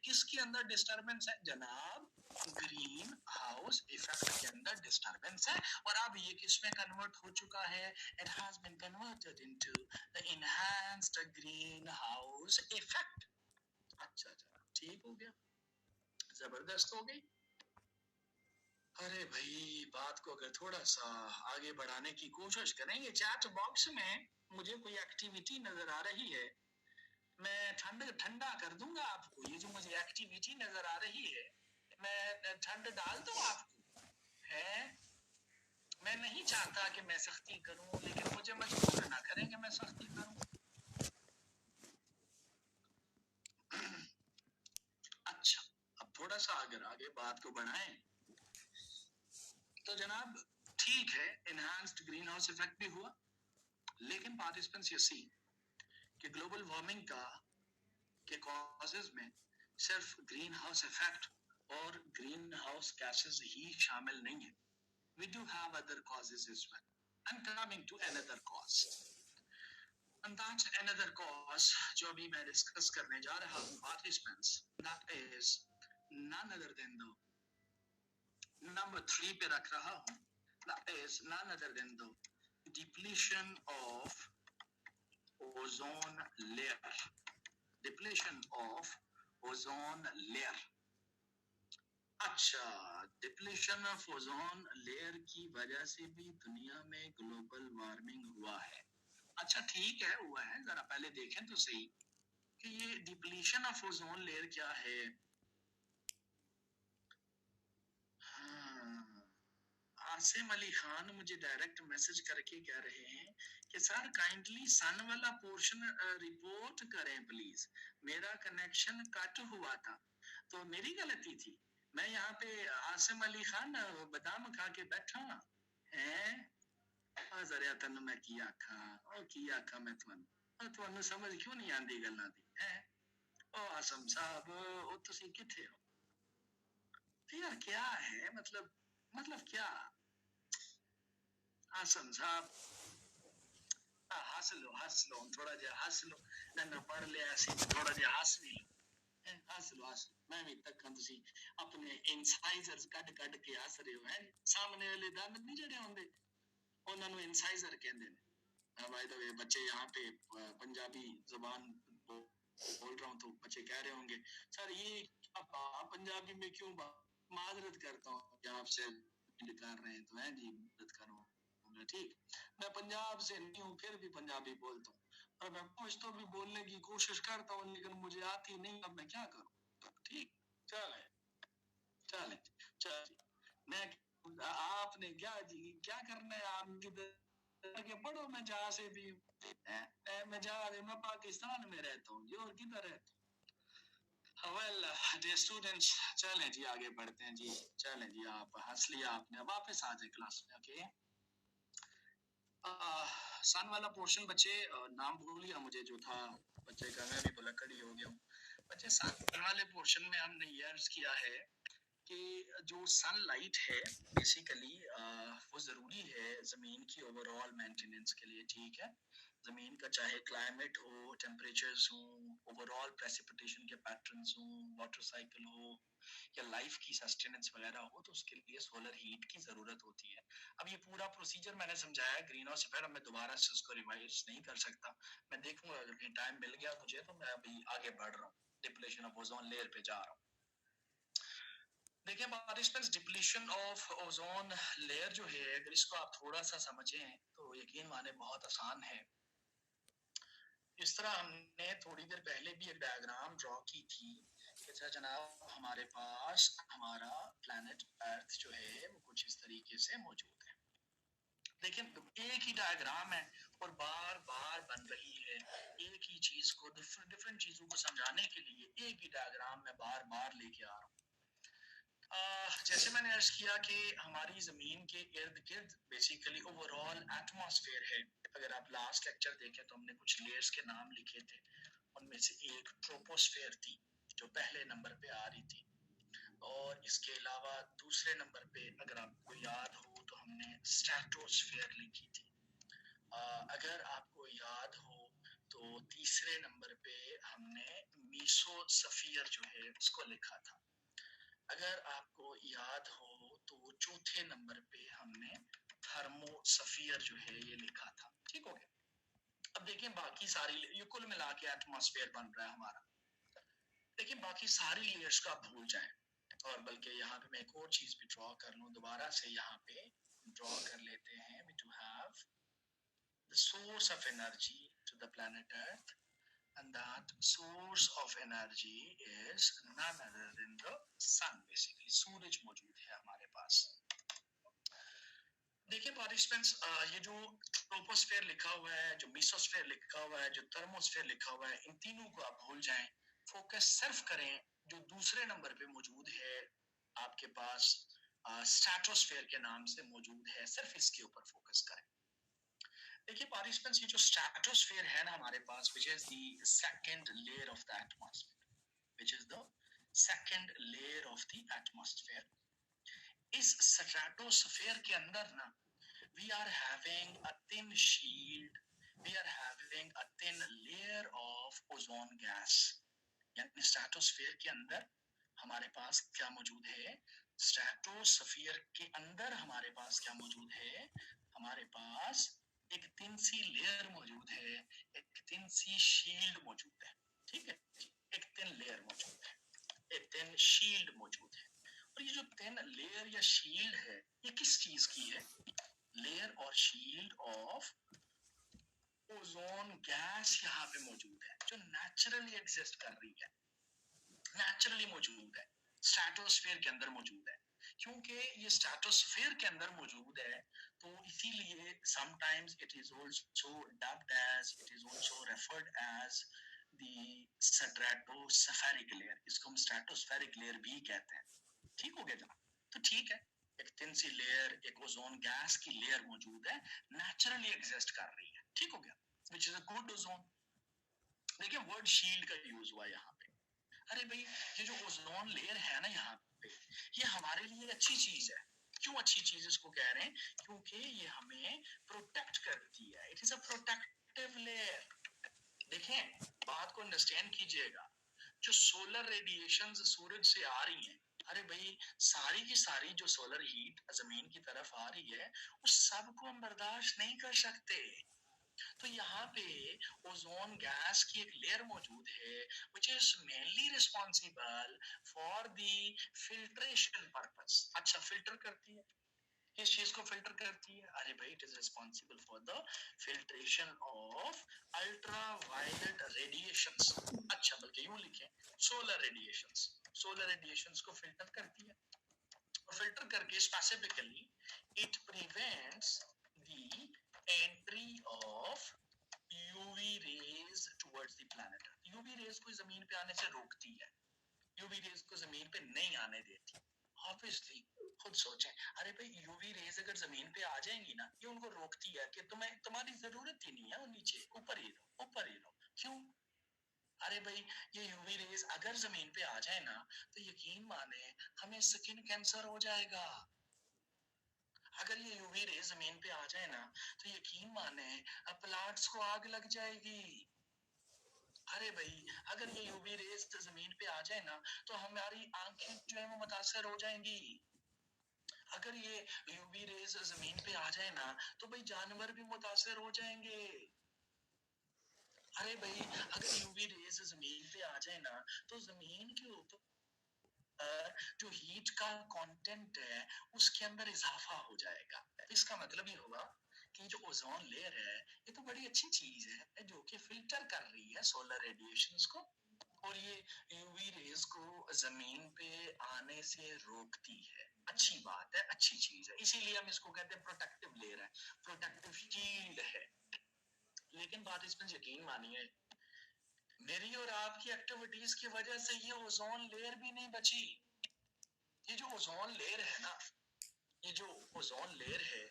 किसके अंदर डिस्टरबेंस है जनाब? ग्रीन हाउस इफेक्ट के अंदर डिस्टरबेंस है। और अब ये किस में कन्वर्ट हो चुका है? It has been converted into the enhanced greenhouse effect. अच्छा अच्छा ठीक हो गया, जबरदस्त हो गई। अरे भाई बात को अगर थोड़ा सा आगे बढ़ाने की कोशिश करेंगे, चैट बॉक्स में मुझे कोई एक्टिविटी नजर आ रही है, मैं ठंडा कर दूंगा आपको। ये जो मुझे एक्टिविटी नजर आ रही है, मैं ठंड डाल दूं आपको है। मैं नहीं चाहता कि मैं सख्ती करूं, लेकिन मुझे मजबूर ना करें कि मैं सख्ती करूं। अच्छा अब थोड़ा सा अगर आगे बात को बढ़ाएं तो जनाब ठीक है, एनहांस्ड ग्रीन हाउस इफेक्ट भी हुआ, लेकिन पार्टिसिपेंट्स यू सी कि ग्लोबल वार्मिंग का के कॉजेज में सिर्फ ग्रीन हाउस इफेक्ट और ग्रीन हाउस गैसेस ही शामिल नहीं है। We do have other causes as well. I'm coming to another cause. And that's another cause जो अभी मैं डिस्कस करने जा रहा हूँ participants. That is none other than the number 3 पे रख रहा हूँ. That is none other than the depletion of ozone layer. Depletion of ozone layer. अच्छा, डिप्लीशन ऑफ ओजोन लेयर की वजह से भी दुनिया में ग्लोबल वार्मिंग हुआ है। अच्छा ठीक है, हुआ है, जरा पहले देखें तो सही कि ये डिप्लीशन ऑफ ओजोन लेयर क्या है। हाँ, आसिम अली खान मुझे डायरेक्ट मैसेज करके कह रहे हैं कि सर काइंडली सन वाला पोर्शन रिपोर्ट करें प्लीज, मेरा कनेक्शन कट हुआ था, तो मेरी गलती थी। मैं यहाँ पे आसिम अली खान बादाम खा के बैठा है। जरा तन मैं किया खा, ओ किया खा मैं तुम ਤੁਹਾਨੂੰ ਸਮਝ ਕਿਉਂ ਨਹੀਂ ਆਉਂਦੀ ਗੱਲਾਂ ਦੀ ਹੈ ਉਹ ਆਸਮ ਸਾਹਿਬ ਉਹ ਤੁਸੀਂ ਕਿੱਥੇ ਹੋ यार क्या है मतलब क्या आसम साहब हंस लो थोड़ा जा हंस लो ना पढ़ लिया सी थोड़ा जा हंस भी लो हंस लो मैं भी तक तुसी अपने इनसाइजर्स कट के हंस रहे हो हैं सामने वाले दंद नहीं जड़े होंगे उन्होंने इनसाइजर कहते हैं बाय द वे बच्चे यहाँ पे पंजाबी जबान बोल रहा हूँ तो बच्चे कह रहे होंगे सर ये पंजाबी में क्यों माजरत करता हूँ कि आपसे कर रहे हैं तो है जी मदद करो ठीक मैं पंजाब से नहीं हूँ फिर भी पंजाबी बोलता हूँ और मैं कुछ तो भी बोलने की कोशिश करता हूँ लेकिन मुझे आती नहीं अब मैं क्या करूँ ठीक चले चले चल मैं आपने क्या करना है आप किधर पढ़ो मैं जहाँ से भी मैं पाकिस्तान में रहता हूँ जी और किधर रहता हूँ वेल डियर स्टूडेंट्स चलें जी आगे बढ़ते हैं जी चलें जी आप हंस लिया आपने वापस आ जाए क्लास में ओके सन वाला पोर्शन बच्चे नाम भूल गया मुझे जो था बच्चे का मैं भी भुलक्कड़ी हो गया हूँ बच्चे सन वाले पोर्शन में हमने ये अर्ज किया है कि जो सनलाइट है बेसिकली वो ज़रूरी है ज़मीन की ओवरऑल मेंटेनेंस के लिए ठीक है ज़मीन का चाहे क्लाइमेट हो टेम्परेचर्स हो ओवरऑल प्रेसिपिटेशन के पैटर्न्स हो वाटर साइकिल हो या लाइफ की सस्टेनेंस वगैरह हो तो उसके लिए सोलर हीट की ज़रूरत होती है अब ये पूरा प्रोसीजर मैंने समझाया ग्रीन हाउस इफेक्ट मैं दोबारा से उसको रिवाइज नहीं कर सकता मैं देखूंगा अगर कहीं टाइम मिल गया मुझे तो मैं अभी आगे बढ़ रहा हूँ डिप्लेशन ऑफ ओजोन लेयर पे जा रहा हूँ देखिए participants depletion of ozone layer जो है अगर इसको आप थोड़ा सा समझें तो यकीन माने बहुत आसान है इस तरह हमने थोड़ी देर पहले भी एक डायग्राम ड्रॉ की थी कि जनाब हमारे पास हमारा प्लैनेट अर्थ जो है वो कुछ इस तरीके से मौजूद है देखिए एक ही डायग्राम है और बार बार बन रही है एक ही चीज को डिफरेंट चीजों को समझाने के लिए एक ही डायग्राम में बार बार लेके आ रहा हूँ जैसे मैंने अर्ज किया कि हमारी जमीन के इर्द गिर्द बेसिकली ओवरऑल एटमॉस्फेयर है अगर आप लास्ट लेक्चर देखें तो हमने कुछ लेयर्स के नाम लिखे थे उनमें से एक ट्रोपोस्फेयर थी जो पहले नंबर पे आ रही थी और इसके अलावा दूसरे नंबर पे अगर आपको याद हो तो हमने स्ट्रेटोस्फेयर लिखी थी अगर आपको याद हो तो तीसरे नंबर पे हमने मीसोस्फीयर जो है उसको लिखा था अगर आपको याद हो तो चौथे नंबर पे हमने थर्मोस्फीयर जो है ये लिखा था ठीक हो गया अब देखिए बाकी सारी ये कुल मिला के एटमॉस्फेयर बन रहा है हमारा देखिए बाकी सारी लेयर्स का भूल जाएं और बल्कि यहाँ पे मैं एक और चीज भी ड्रॉ कर लूं दोबारा से यहाँ पे ड्रॉ कर लेते हैं we to have the source of energy to the planet earth and that source of energy is none other than the sun basically सूरज मौजूद है हमारे पास देखिए पार्टिसिपेंट्स ये जो ट्रोपोस्फेयर लिखा हुआ है जो मीसोस्फेयर लिखा हुआ है जो थर्मोस्फेयर लिखा हुआ है इन तीनों को आप भूल जाएं फोकस सिर्फ करें जो दूसरे नंबर पे मौजूद है आपके पास स्ट्रेटोस्फेयर के नाम से मौजूद है सिर्फ इसके ऊपर फोकस करें देखिए पार्टिसिपेंट्स ये जो स्ट्रेटोस्फेयर है ना हमारे पास which is the second layer of the atmosphere which is the second layer of the atmosphere इस स्ट्रेटोस्फेयर के अंदर ना we are having a thin shield we are having a thin layer of ozone gas यानी stratosphere के अंदर हमारे पास क्या मौजूद है स्ट्रेटोस्फेयर के अंदर हमारे पास क्या मौजूद है हमारे पास एक थिन सी लेयर मौजूद है एक थिन सी शील्ड मौजूद है ठीक है एक थिन लेयर मौजूद है एक थिन शील्ड मौजूद है और ये जो थिन लेयर या शील्ड है ये किस चीज की है लेयर और शील्ड ऑफ ओजोन गैस यहाँ पे मौजूद है जो नेचुरली एग्जिस्ट कर रही है नेचुरली मौजूद है स्ट्रेटोस्फेयर के अंदर मौजूद है क्योंकि ये स्ट्रेटोस्फेयर के अंदर मौजूद है तो इसीलिए sometimes it is also dubbed as it is also referred as the stratospheric layer इसको हम स्ट्रेटोस्फेरिक लेयर भी कहते हैं ठीक हो गया जनाब तो ठीक है एक थिन सी लेयर एक ओजोन गैस की लेयर मौजूद है नेचुरली एग्जिस्ट कर रही है ठीक हो गया which is a good ozone देखिए वर्ड शील्ड का यूज हुआ यहाँ पे। अरे भाई ये जो ओजोन लेयर है ना यहाँ पे, ये हमारे लिए अच्छी चीज है। क्यों अच्छी चीज इसको कह रहे हैं? क्योंकि ये हमें प्रोटेक्ट करती है। It is a protective layer. देखें, बात को अंडरस्टैंड कीजिएगा। जो सोलर रेडिएशंस सूरज से आ रही हैं, अरे भाई सारी की सारी जो सोलर हीट जमीन की तरफ आ रही है, उस सब को हम बर्दाश्त नहीं कर सकते। तो यहाँ पे ओजोन गैस की एक लेयर मौजूद है which is mainly responsible for the filtration purpose। अच्छा, फिल्टर करती है, किस चीज को फिल्टर करती है? अरे भाई it is responsible for the filtration of ultraviolet radiations. अच्छा, बल्कि यूं लिखें सोलर रेडिएशंस। सोलर रेडिएशंस को फिल्टर करती है, और फिल्टर करके specifically it prevents the entry of UV rays towards the planet. UV rays को जमीन पे आने से रोकती है, यूवी रेज को जमीन पे नहीं आने देती। ऑब्वियसली खुद सोचें, अरे भाई यूवी रेज अगर जमीन पे आ जाएंगी ना, ये उनको रोकती है कि तुम्हें तुम्हारी जरूरत ही नहीं है, वो नीचे ऊपर ही रहो, ऊपर ही रहो। क्यों? अरे भाई ये यूवी रेज अगर जमीन पे आ जाए ना, तो यकीन माने हमें स्किन कैंसर हो जाएगा। अगर ये यूवी रेज जमीन पे आ जाए ना, तो यकीन माने प्लांट्स को आग लग जाएगी। अरे भाई अगर ये यूवी रेज जमीन पे आ जाए ना, तो हमारी आंखें जो है वो मुतासर हो जाएंगी। अगर ये यूवी रेज जमीन पे आ जाए ना, तो भाई जानवर भी मुतासर हो जाएंगे। अरे भाई अगर यूवी रेज जमीन पे आ जाए ना, तो जमीन के ऊपर जो हीट का कंटेंट है उसके अंदर इजाफा हो जाएगा। इसका मतलब ये होगा कि जो ओजोन लेयर है ये तो बड़ी अच्छी चीज है जो कि फिल्टर कर रही है सोलर रेडिएशंस को, और ये यूवी रेज को जमीन पे आने से रोकती है। अच्छी बात है, अच्छी चीज है, इसीलिए हम इसको कहते हैं प्रोटेक्टिव लेयर है, प्रोटेक्टिव शील्ड है। लेकिन बात इसमें यकीन मानिए, मेरी और आपकी एक्टिविटीज की वजह से ये ओजोन लेयर भी नहीं बची। ये जो ओजोन लेयर है ना, ये जो ओजोन लेयर है,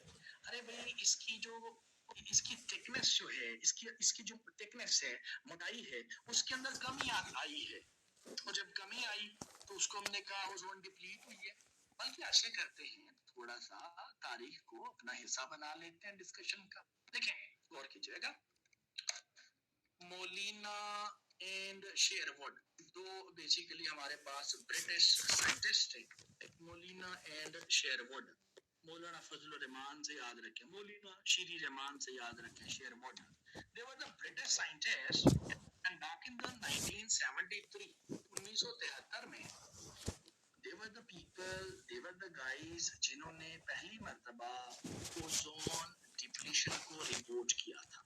अरे भाई इसकी थिकनेस जो है, इसकी जो थिकनेस है, मोटाई है, उसके अंदर कमी आई है। और जब कमी आई तो उसको हमने कहा ओजोन डिप्लीट हुई है। बल्कि ऐसे करते हैं, थोड़ा सा तारीख को अपना हिस्सा बना लेते हैं डिस्कशन का। देखें गौर कीजिएगा, मोलिना एंड शेरवुड, दो बेसिकली हमारे पास ब्रिटिश साइंटिस्ट थे, मोलिना एंड शेरवुड। मौलाना फजल रहमान से याद रखें, मोलिना शीरी रहमान से याद रखें, Sherwood. They were the British scientist and back in the 1973 1973 में they were the people, they were the guys जिन्होंने पहली मर्तबा ओजोन डिप्लीशन को रिपोर्ट किया था।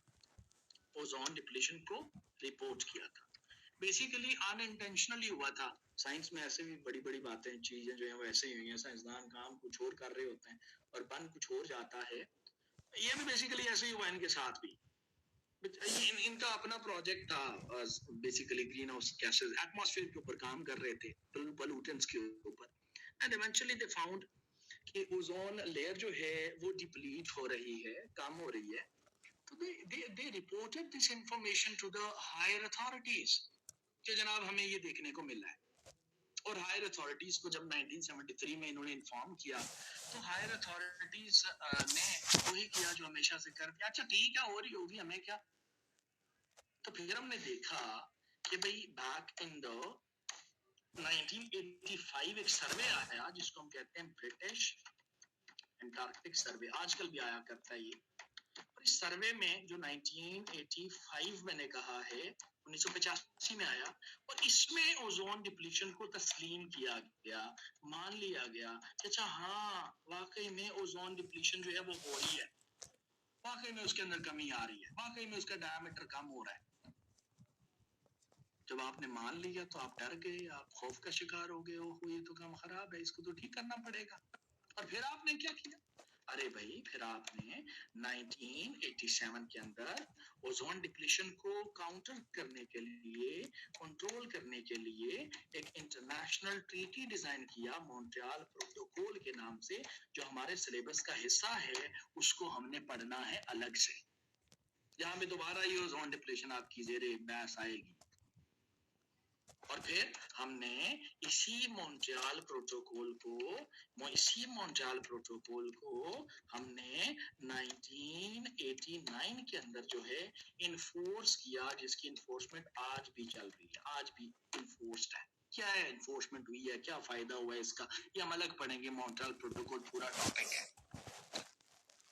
ओजोन डिप्लीशन को रिपोर्ट किया था। बेसिकली अनइंटेंशनली हुआ था। साइंस में ऐसे भी बड़ी बड़ी बातें, चीजें जो है वो ऐसे ही हुई हैं। साइंसदान काम कुछ और कर रहे होते हैं और बन कुछ और जाता है। ये भी बेसिकली ऐसे ही हुआ इनके साथ भी। इनका अपना प्रोजेक्ट था, basically green house gases atmosphere के ऊपर काम कर रहे थे, पोल्यूटेंट्स के ऊपर। एंड इवेंचुअली दे फाउंड कि ओजोन लेयर जो है वो डिप्लीट हो रही है, कम हो रही है। तो they reported this information to the higher authorities कि जनाब हमें ये देखने को मिला है। और हायर अथॉरिटीज को जब 1973 में इन्होंने इन्फॉर्म किया, तो हायर अथॉरिटीज ने वही किया जो हमेशा से करते, अच्छा ठीक है हो रही होगी, हमें क्या। तो फिर हमने देखा कि भाई बैक इन द 1985 एक सर्वे आया जिसको हम कहते हैं ब्रिटिश एंटार्क्टिक सर्वे, आजकल भी आया करता है ये। और इस सर्वे में जो 1985 मैंने कहा है, 1985 में आया, और इसमें ओजोन डिप्लीशन को तस्लीम किया गया, मान लिया गया कि अच्छा हाँ वाकई में ओजोन डिप्लीशन जो है वो हो रही है, वाकई में उसके अंदर कमी आ रही है, वाकई में उसका डायमीटर कम हो रहा है। जब आपने मान लिया तो आप डर गए, आप खौफ का शिकार हो गए, हो ये तो काम खराब है, इसको तो ठीक करना पड़ेगा। और फिर आपने क्या किया? अरे भाई फिर आपने 1987 के अंदर ओजोन डिप्लीशन को काउंटर करने के लिए, कंट्रोल करने के लिए एक इंटरनेशनल ट्रीटी डिजाइन किया, मॉन्ट्रियल प्रोटोकॉल के नाम से, जो हमारे सिलेबस का हिस्सा है, उसको हमने पढ़ना है अलग से। जहां पे दोबारा ये ओजोन डिप्लीशन आपकी ज़ेरे बहस आएगी। और फिर हमने इसी मॉन्ट्रियल प्रोटोकॉल को हमने 1989 के अंदर जो है इन्फोर्स किया, जिसकी इन्फोर्समेंट आज भी चल रही है, आज भी इन्फोर्स्ड है। क्या है इन्फोर्समेंट हुई है, क्या फायदा हुआ है इसका, ये हम अलग पढ़ेंगे, मॉन्ट्रियल प्रोटोकॉल पूरा टॉपिक है।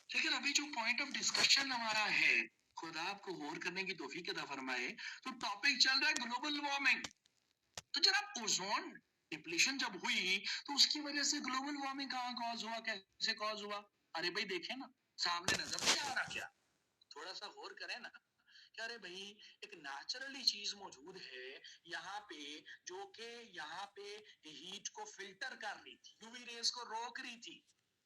लेकिन अभी जो पॉइंट ऑफ डिस्कशन हमारा है, खुदा आपको गौर करने की तौफीक अता फरमाए, तो टॉपिक चल रहा है ग्लोबल वार्मिंग। तो जनाब ओजोन डिप्लीशन जब हुई तो उसकी वजह से ग्लोबल वार्मिंग कहाँ कॉज हुआ, कैसे कॉज हुआ? अरे भाई देखें ना, सामने नजर नहीं आ रहा क्या? थोड़ा सा गौर करें ना। क्या अरे भाई एक नेचुरली चीज मौजूद है यहाँ पे, जो कि यहाँ पे हीट को फिल्टर कर रही थी, यूवी रेस को रोक रही थी।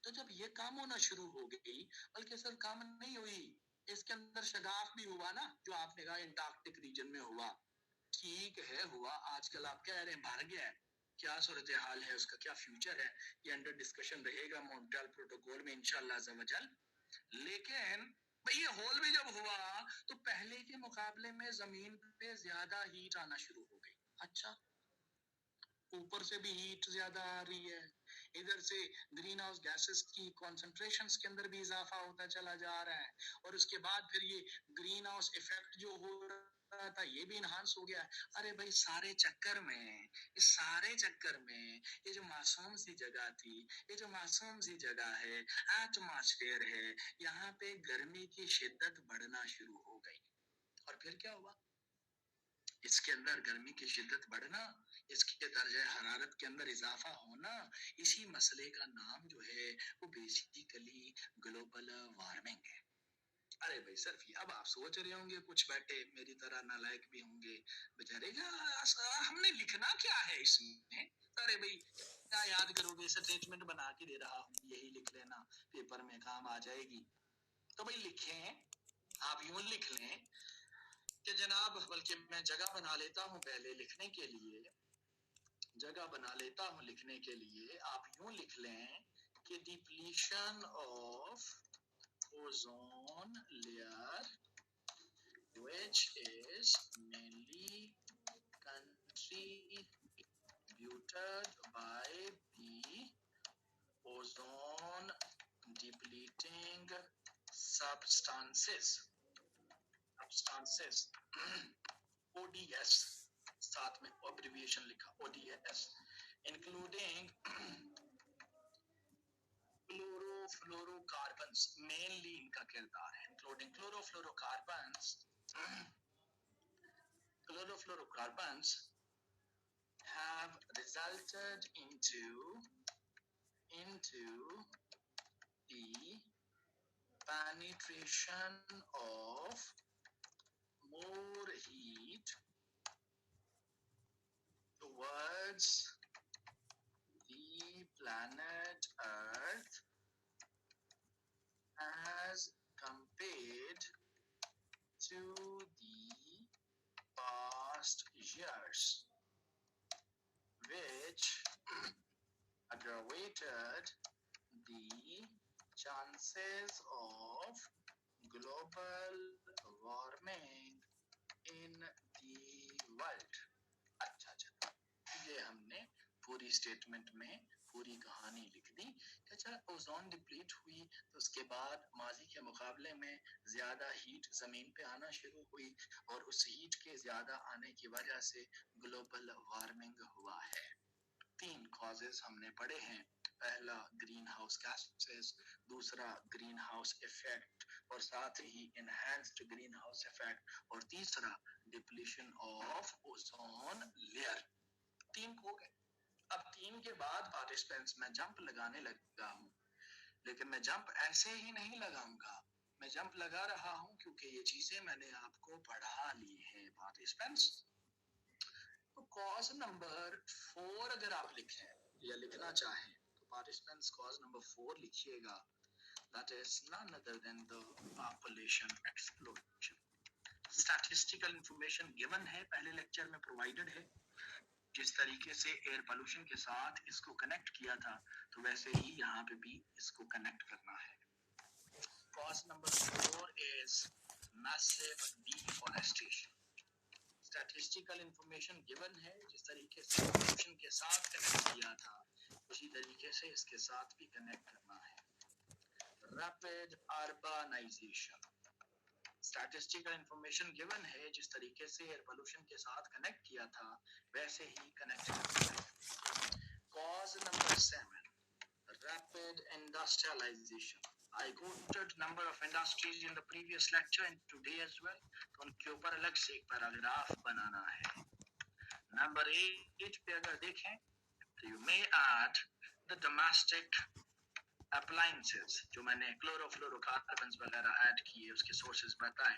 तो जब ये काम होना शुरू हो गई, बल्कि सिर्फ काम नहीं हुई, इसके अंदर शगाफ भी हुआ ना, जो आपने कहा एंटार्क्टिक रीजन में हुआ। ठीक है, हुआ। आजकल आप कह रहे हैं भर गया है, क्या सूरत हाल है उसका, क्या फ्यूचर है, ये अंडर डिस्कशन रहेगा मॉन्ट्रियल प्रोटोकॉल में इंशाअल्लाह अज़्ज़ा वजल। लेकिन भाई ये होल भी जब हुआ तो पहले के मुकाबले में जमीन पे ज्यादा हीट आना शुरू हो गई। अच्छा, ऊपर से भी हीट ज्यादा आ रही है, इधर से ग्रीन हाउस गैसेस की कॉन्सेंट्रेशंस के अंदर भी इजाफा होता चला जा रहा है, और उसके बाद फिर ये ग्रीन हाउस इफेक्ट जो हो रहा था ये भी इनहांस हो गया। अरे भाई सारे चक्कर में, इस सारे चक्कर में ये जो मासूम सी जगह थी, ये जो मासूम सी जगह है, एटमॉस्फेयर है, यहाँ पे गर्मी की शिद्दत बढ़ना शुरू हो गई। और फिर क्या हुआ, इसके अंदर गर्मी की शिद्दत बढ़ना, इसके दर्जे हरारत के अंदर इजाफा होना, इसी मसले का नाम जो है वो बेसिकली ग्लोबल वार्मिंग है। अरे भाई सिर्फ ये, अब आप सोच रहे होंगे कुछ बैठे मेरी तरह नालायक भी होंगे बेचारे, हमने लिखना क्या है इसमें? अरे भाई क्या याद करोगे, स्टेटमेंट बना के दे रहा हूँ, यही लिख लेना, पेपर में काम आ जाएगी। तो भाई लिखें, आप यूं लिख लें कि जनाब, बल्कि मैं जगह बना लेता हूँ पहले लिखने के लिए, जगह बना लेता हूँ लिखने के लिए। आप यूं लिख लें कि depletion of ozone layer which is mainly contributed by the ozone depleting substances ODS, साथ में एब्रिविएशन लिखा ODS, इंक्लूडिंग क्लोरोफ्लोरोकार्बन्स, मेनली इनका किरदार है, including chlorofluorocarbons have resulted into the penetration of more heat towards the planet Earth as compared to the past years, which aggravated the chances of global warming in the world. अच्छा, ये हमने पूरी statement में पूरी कहानी लिख दी। अच्छा, ozone deplete हुई तो उसके बाद माजी के मुकाबले में ज्यादा हीट जमीन पे आना शुरू हुई, और उस हीट के ज्यादा आने की वजह से ग्लोबल वार्मिंग हुआ है। 3 कॉजेस हमने पढ़े हैं, पहला ग्रीन हाउस गैसेस, दूसरा ग्रीन हाउस इफेक्ट, और साथ ही एनहांस्ड ग्रीन हाउस इफेक्ट, और तीसरा डिप्लीशन ऑफ ओजोन लेयर। 3 हो गए। अब 3 के बाद पार्टिसिपेंट्स मैं जंप लगाने लगा हूँ, लेकिन मैं जंप ऐसे ही नहीं लगाऊंगा, मैं जंप लगा रहा हूँ क्योंकि ये चीजें मैंने आपको पढ़ा ली है पार्टिसिपेंट्स। तो कॉज नंबर 4 अगर आप लिखें या लिखना चाहें तो पार्टिसिपेंट्स कॉज नंबर 4 लिखिएगा, that is none other than the population explosion. Statistical information given है, पहले लेक्चर में प्रोवाइडेड है, जिस तरीके से एयर पोल्यूशन के साथ इसको कनेक्ट किया था तो वैसे ही यहाँ पे भी इसको कनेक्ट करना है। Cause number 4 is mass massive deforestation. Statistical information given है, जिस तरीके से पॉल्यूशन के साथ कनेक्ट किया था उसी तरीके से इसके साथ भी कनेक्ट करना है। Rapid urbanisation, statistical information given है, जिस तरीके से एयर पोल्यूशन के साथ कनेक्ट किया था वैसे ही कनेक्ट करना है। Cause number 7, rapid industrialisation. I quoted number of industries in the previous lecture and today as well. तो उनके ऊपर अलग से एक पैराग्राफ बनाना है। नंबर 8 पे अगर देखें तो you may add the domestic appliances, जो मैंने क्लोरोफ्लोरोकार्बन्स वगैरह ऐड किए, उसके सोर्सेज बताएं,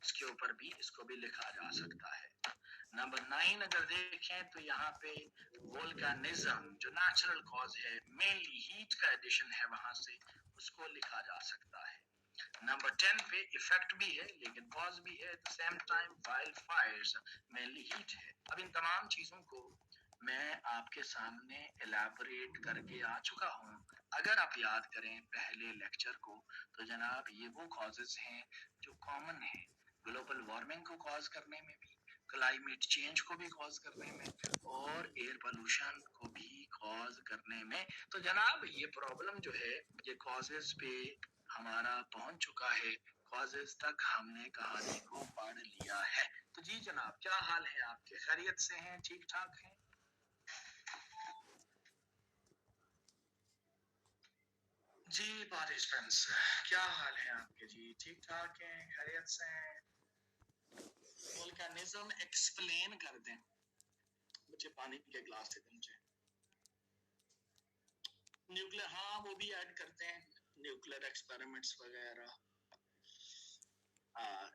इसके ऊपर भी इसको भी लिखा जा सकता है। नंबर 9 अगर देखें तो यहाँ पे वोल्केनिज्म जो नेचुरल कॉज है, मेनली हीट का एडिशन है, वहां से उसको लिखा जा सकता है। नंबर 10 पे इफेक्ट भी है लेकिन कॉज भी है, at the same time wild Fyers mainly heat है। अब इन तमाम चीजों को मैं आपके सामने एलैबोरेट करके आ चुका हूँ। अगर आप याद करें पहले लेक्चर को तो जनाब ये वो कॉजेज हैं जो कॉमन हैं, ग्लोबल वार्मिंग को कॉज करने में भी, क्लाइमेट चेंज को भी कॉज करने में और एयर पोल्यूशन को भी कॉज करने में। तो जनाब ये प्रॉब्लम जो है ये कॉजेज पे हमारा पहुंच चुका है, कॉजेज तक हमने कहानी को पढ़ लिया है। तो जी जनाब क्या हाल है आपके, खैरियत से हैं, ठीक ठाक हैं? जी पार्टिसिपेंट्स क्या हाल है आपके जी, ठीक ठाक हैं, खैरियत से हैं? वोल्केनिज्म एक्सप्लेन कर दें मुझे, पानी के ग्लास दे दें मुझे। न्यूक्लियर, हाँ वो भी ऐड करते हैं, न्यूक्लियर एक्सपेरिमेंट्स वगैरह।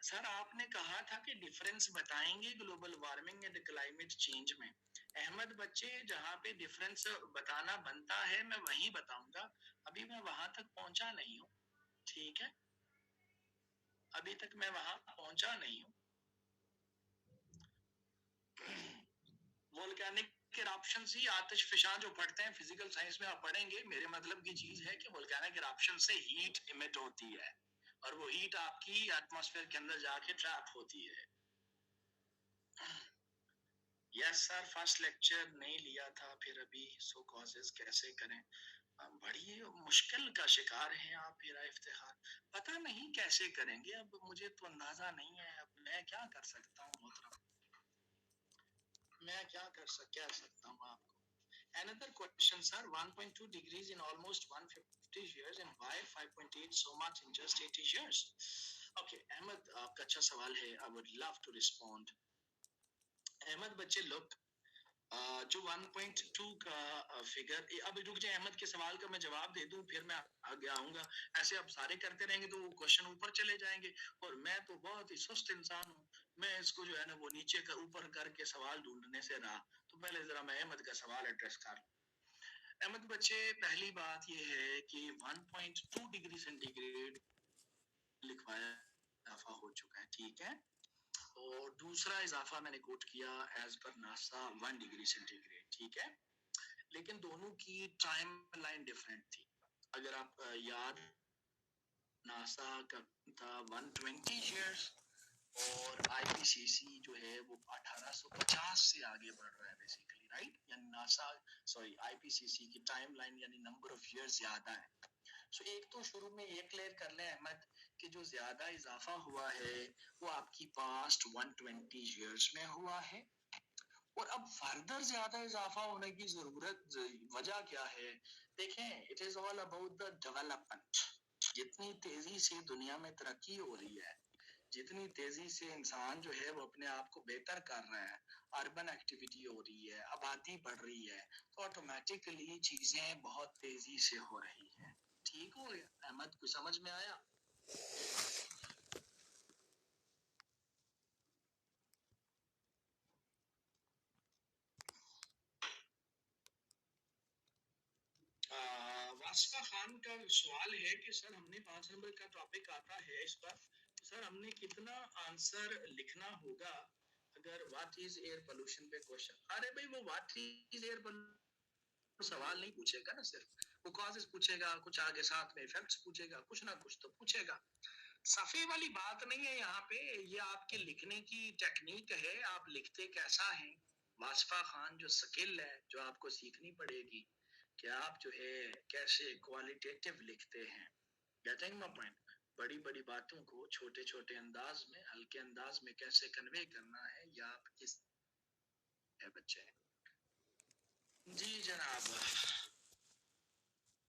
सर आपने कहा था कि डिफरेंस बताएंगे global warming and climate change में। अहमद बच्चे जहाँ पे डिफरेंस बताना बनता है मैं वहीं बताऊंगा, अभी मैं वहां तक पहुंचा नहीं हूँ, ठीक है, अभी तक मैं वहां पहुंचा नहीं हूँ। वोल्केनिक इरप्शन ही आतिश फिशां जो पढ़ते हैं फिजिकल साइंस में आप पढ़ेंगे, मेरे मतलब की चीज है कि वोल्केनिक इरप्शन से हीट इमिट होती है और वो हीट आपकी एटमॉस्फेयर के अंदर जाके ट्रैप होती है। यस सर, फर्स्ट लेक्चर नहीं लिया था, फिर अभी सो कॉजेज कैसे करें, बड़ी मुश्किल का शिकार हैं आप मेरा इफ्तिखार, पता नहीं कैसे करेंगे, अब मुझे तो अंदाजा नहीं है, अब मैं क्या कर सकता हूँ मोहतरम, मैं क्या कह सकता हूँ आपको। Another question sir, 1.2 degrees in almost 150 years and why 5.8 so much in just 80 years? Okay, Ahmad आपका अच्छा सवाल है, I would love to respond. Ahmad बच्चे लोग जो 1.2 का फिगर, अब रुक जाए अहमद के सवाल का मैं जवाब दे दूं फिर मैं आगे आऊंगा, ऐसे आप सारे करते रहेंगे तो क्वेश्चन ऊपर चले जाएंगे और मैं तो बहुत ही सुस्त इंसान हूँ, मैं इसको जो है ना वो नीचे का ऊपर करके सवाल ढूंढने से रहा, तो पहले जरा मैं अहमद का सवाल एड्रेस कर लूं। अहमद बच्चे पहली बात ये है कि 1.2 डिग्री सेंटीग्रेड लिखवाया इजाफा हो चुका है, ठीक है, और दूसरा इजाफा मैंने कोट किया as per NASA 1 degree centigrade, ठीक है, लेकिन दोनों की टाइम लाइन डिफरेंट थी। अगर आप याद, नासा का था 120 इयर्स और आईपीसीसी जो है वो 1850 से आगे बढ़ रहा है बेसिकली, राइट, यानी नासा सॉरी आईपीसीसी की टाइम लाइन यानी नंबर ऑफ इयर्स ज्यादा है। सो एक तो शुरू में ये क्लियर कर लें अहमद कि जो ज्यादा इजाफा हुआ है वो आपकी पास्ट 120 इयर्स में हुआ है, और अब फर्दर ज्यादा इजाफा होने की जरूरत वजह क्या है, देखें it is all about the development, जितनी तेजी से दुनिया में तरक्की हो रही है, जितनी तेजी से इंसान जो है वो अपने आप को बेहतर कर रहा है, अर्बन एक्टिविटी हो रही है, आबादी बढ़ रही है, तो ऑटोमेटिकली चीजें बहुत तेजी से हो रही है। ठीक हो गया अहमद, को समझ में आया? वास्फा खान का सवाल है कि सर हमने 5 नंबर का टॉपिक आता है इस पर, तो सर हमने कितना आंसर लिखना होगा अगर व्हाट इज एयर पोल्यूशन पे क्वेश्चन, अरे भाई वो व्हाट इज एयर पोल्यूशन सवाल नहीं पूछेगा ना, सिर्फ वो कॉजेस पूछेगा, कुछ आगे साथ में इफेक्ट्स पूछेगा, कुछ ना कुछ तो पूछेगा। सफ़े वाली बात नहीं है यहाँ पे, ये आपके लिखने की टेक्निक है, आप लिखते कैसा हैं। वास्फ़ा खान जो स्किल है, जो आपको सीखनी पड़ेगी कि आप जो है कैसे क्वालिटेटिव लिखते हैं। Getting my point? बड़ी-बड़ी बातों को छोटे-छोटे अंदाज़ में, हल्के अंदाज़ में कैसे कन्वे करना है, या आप इस है बच्चे।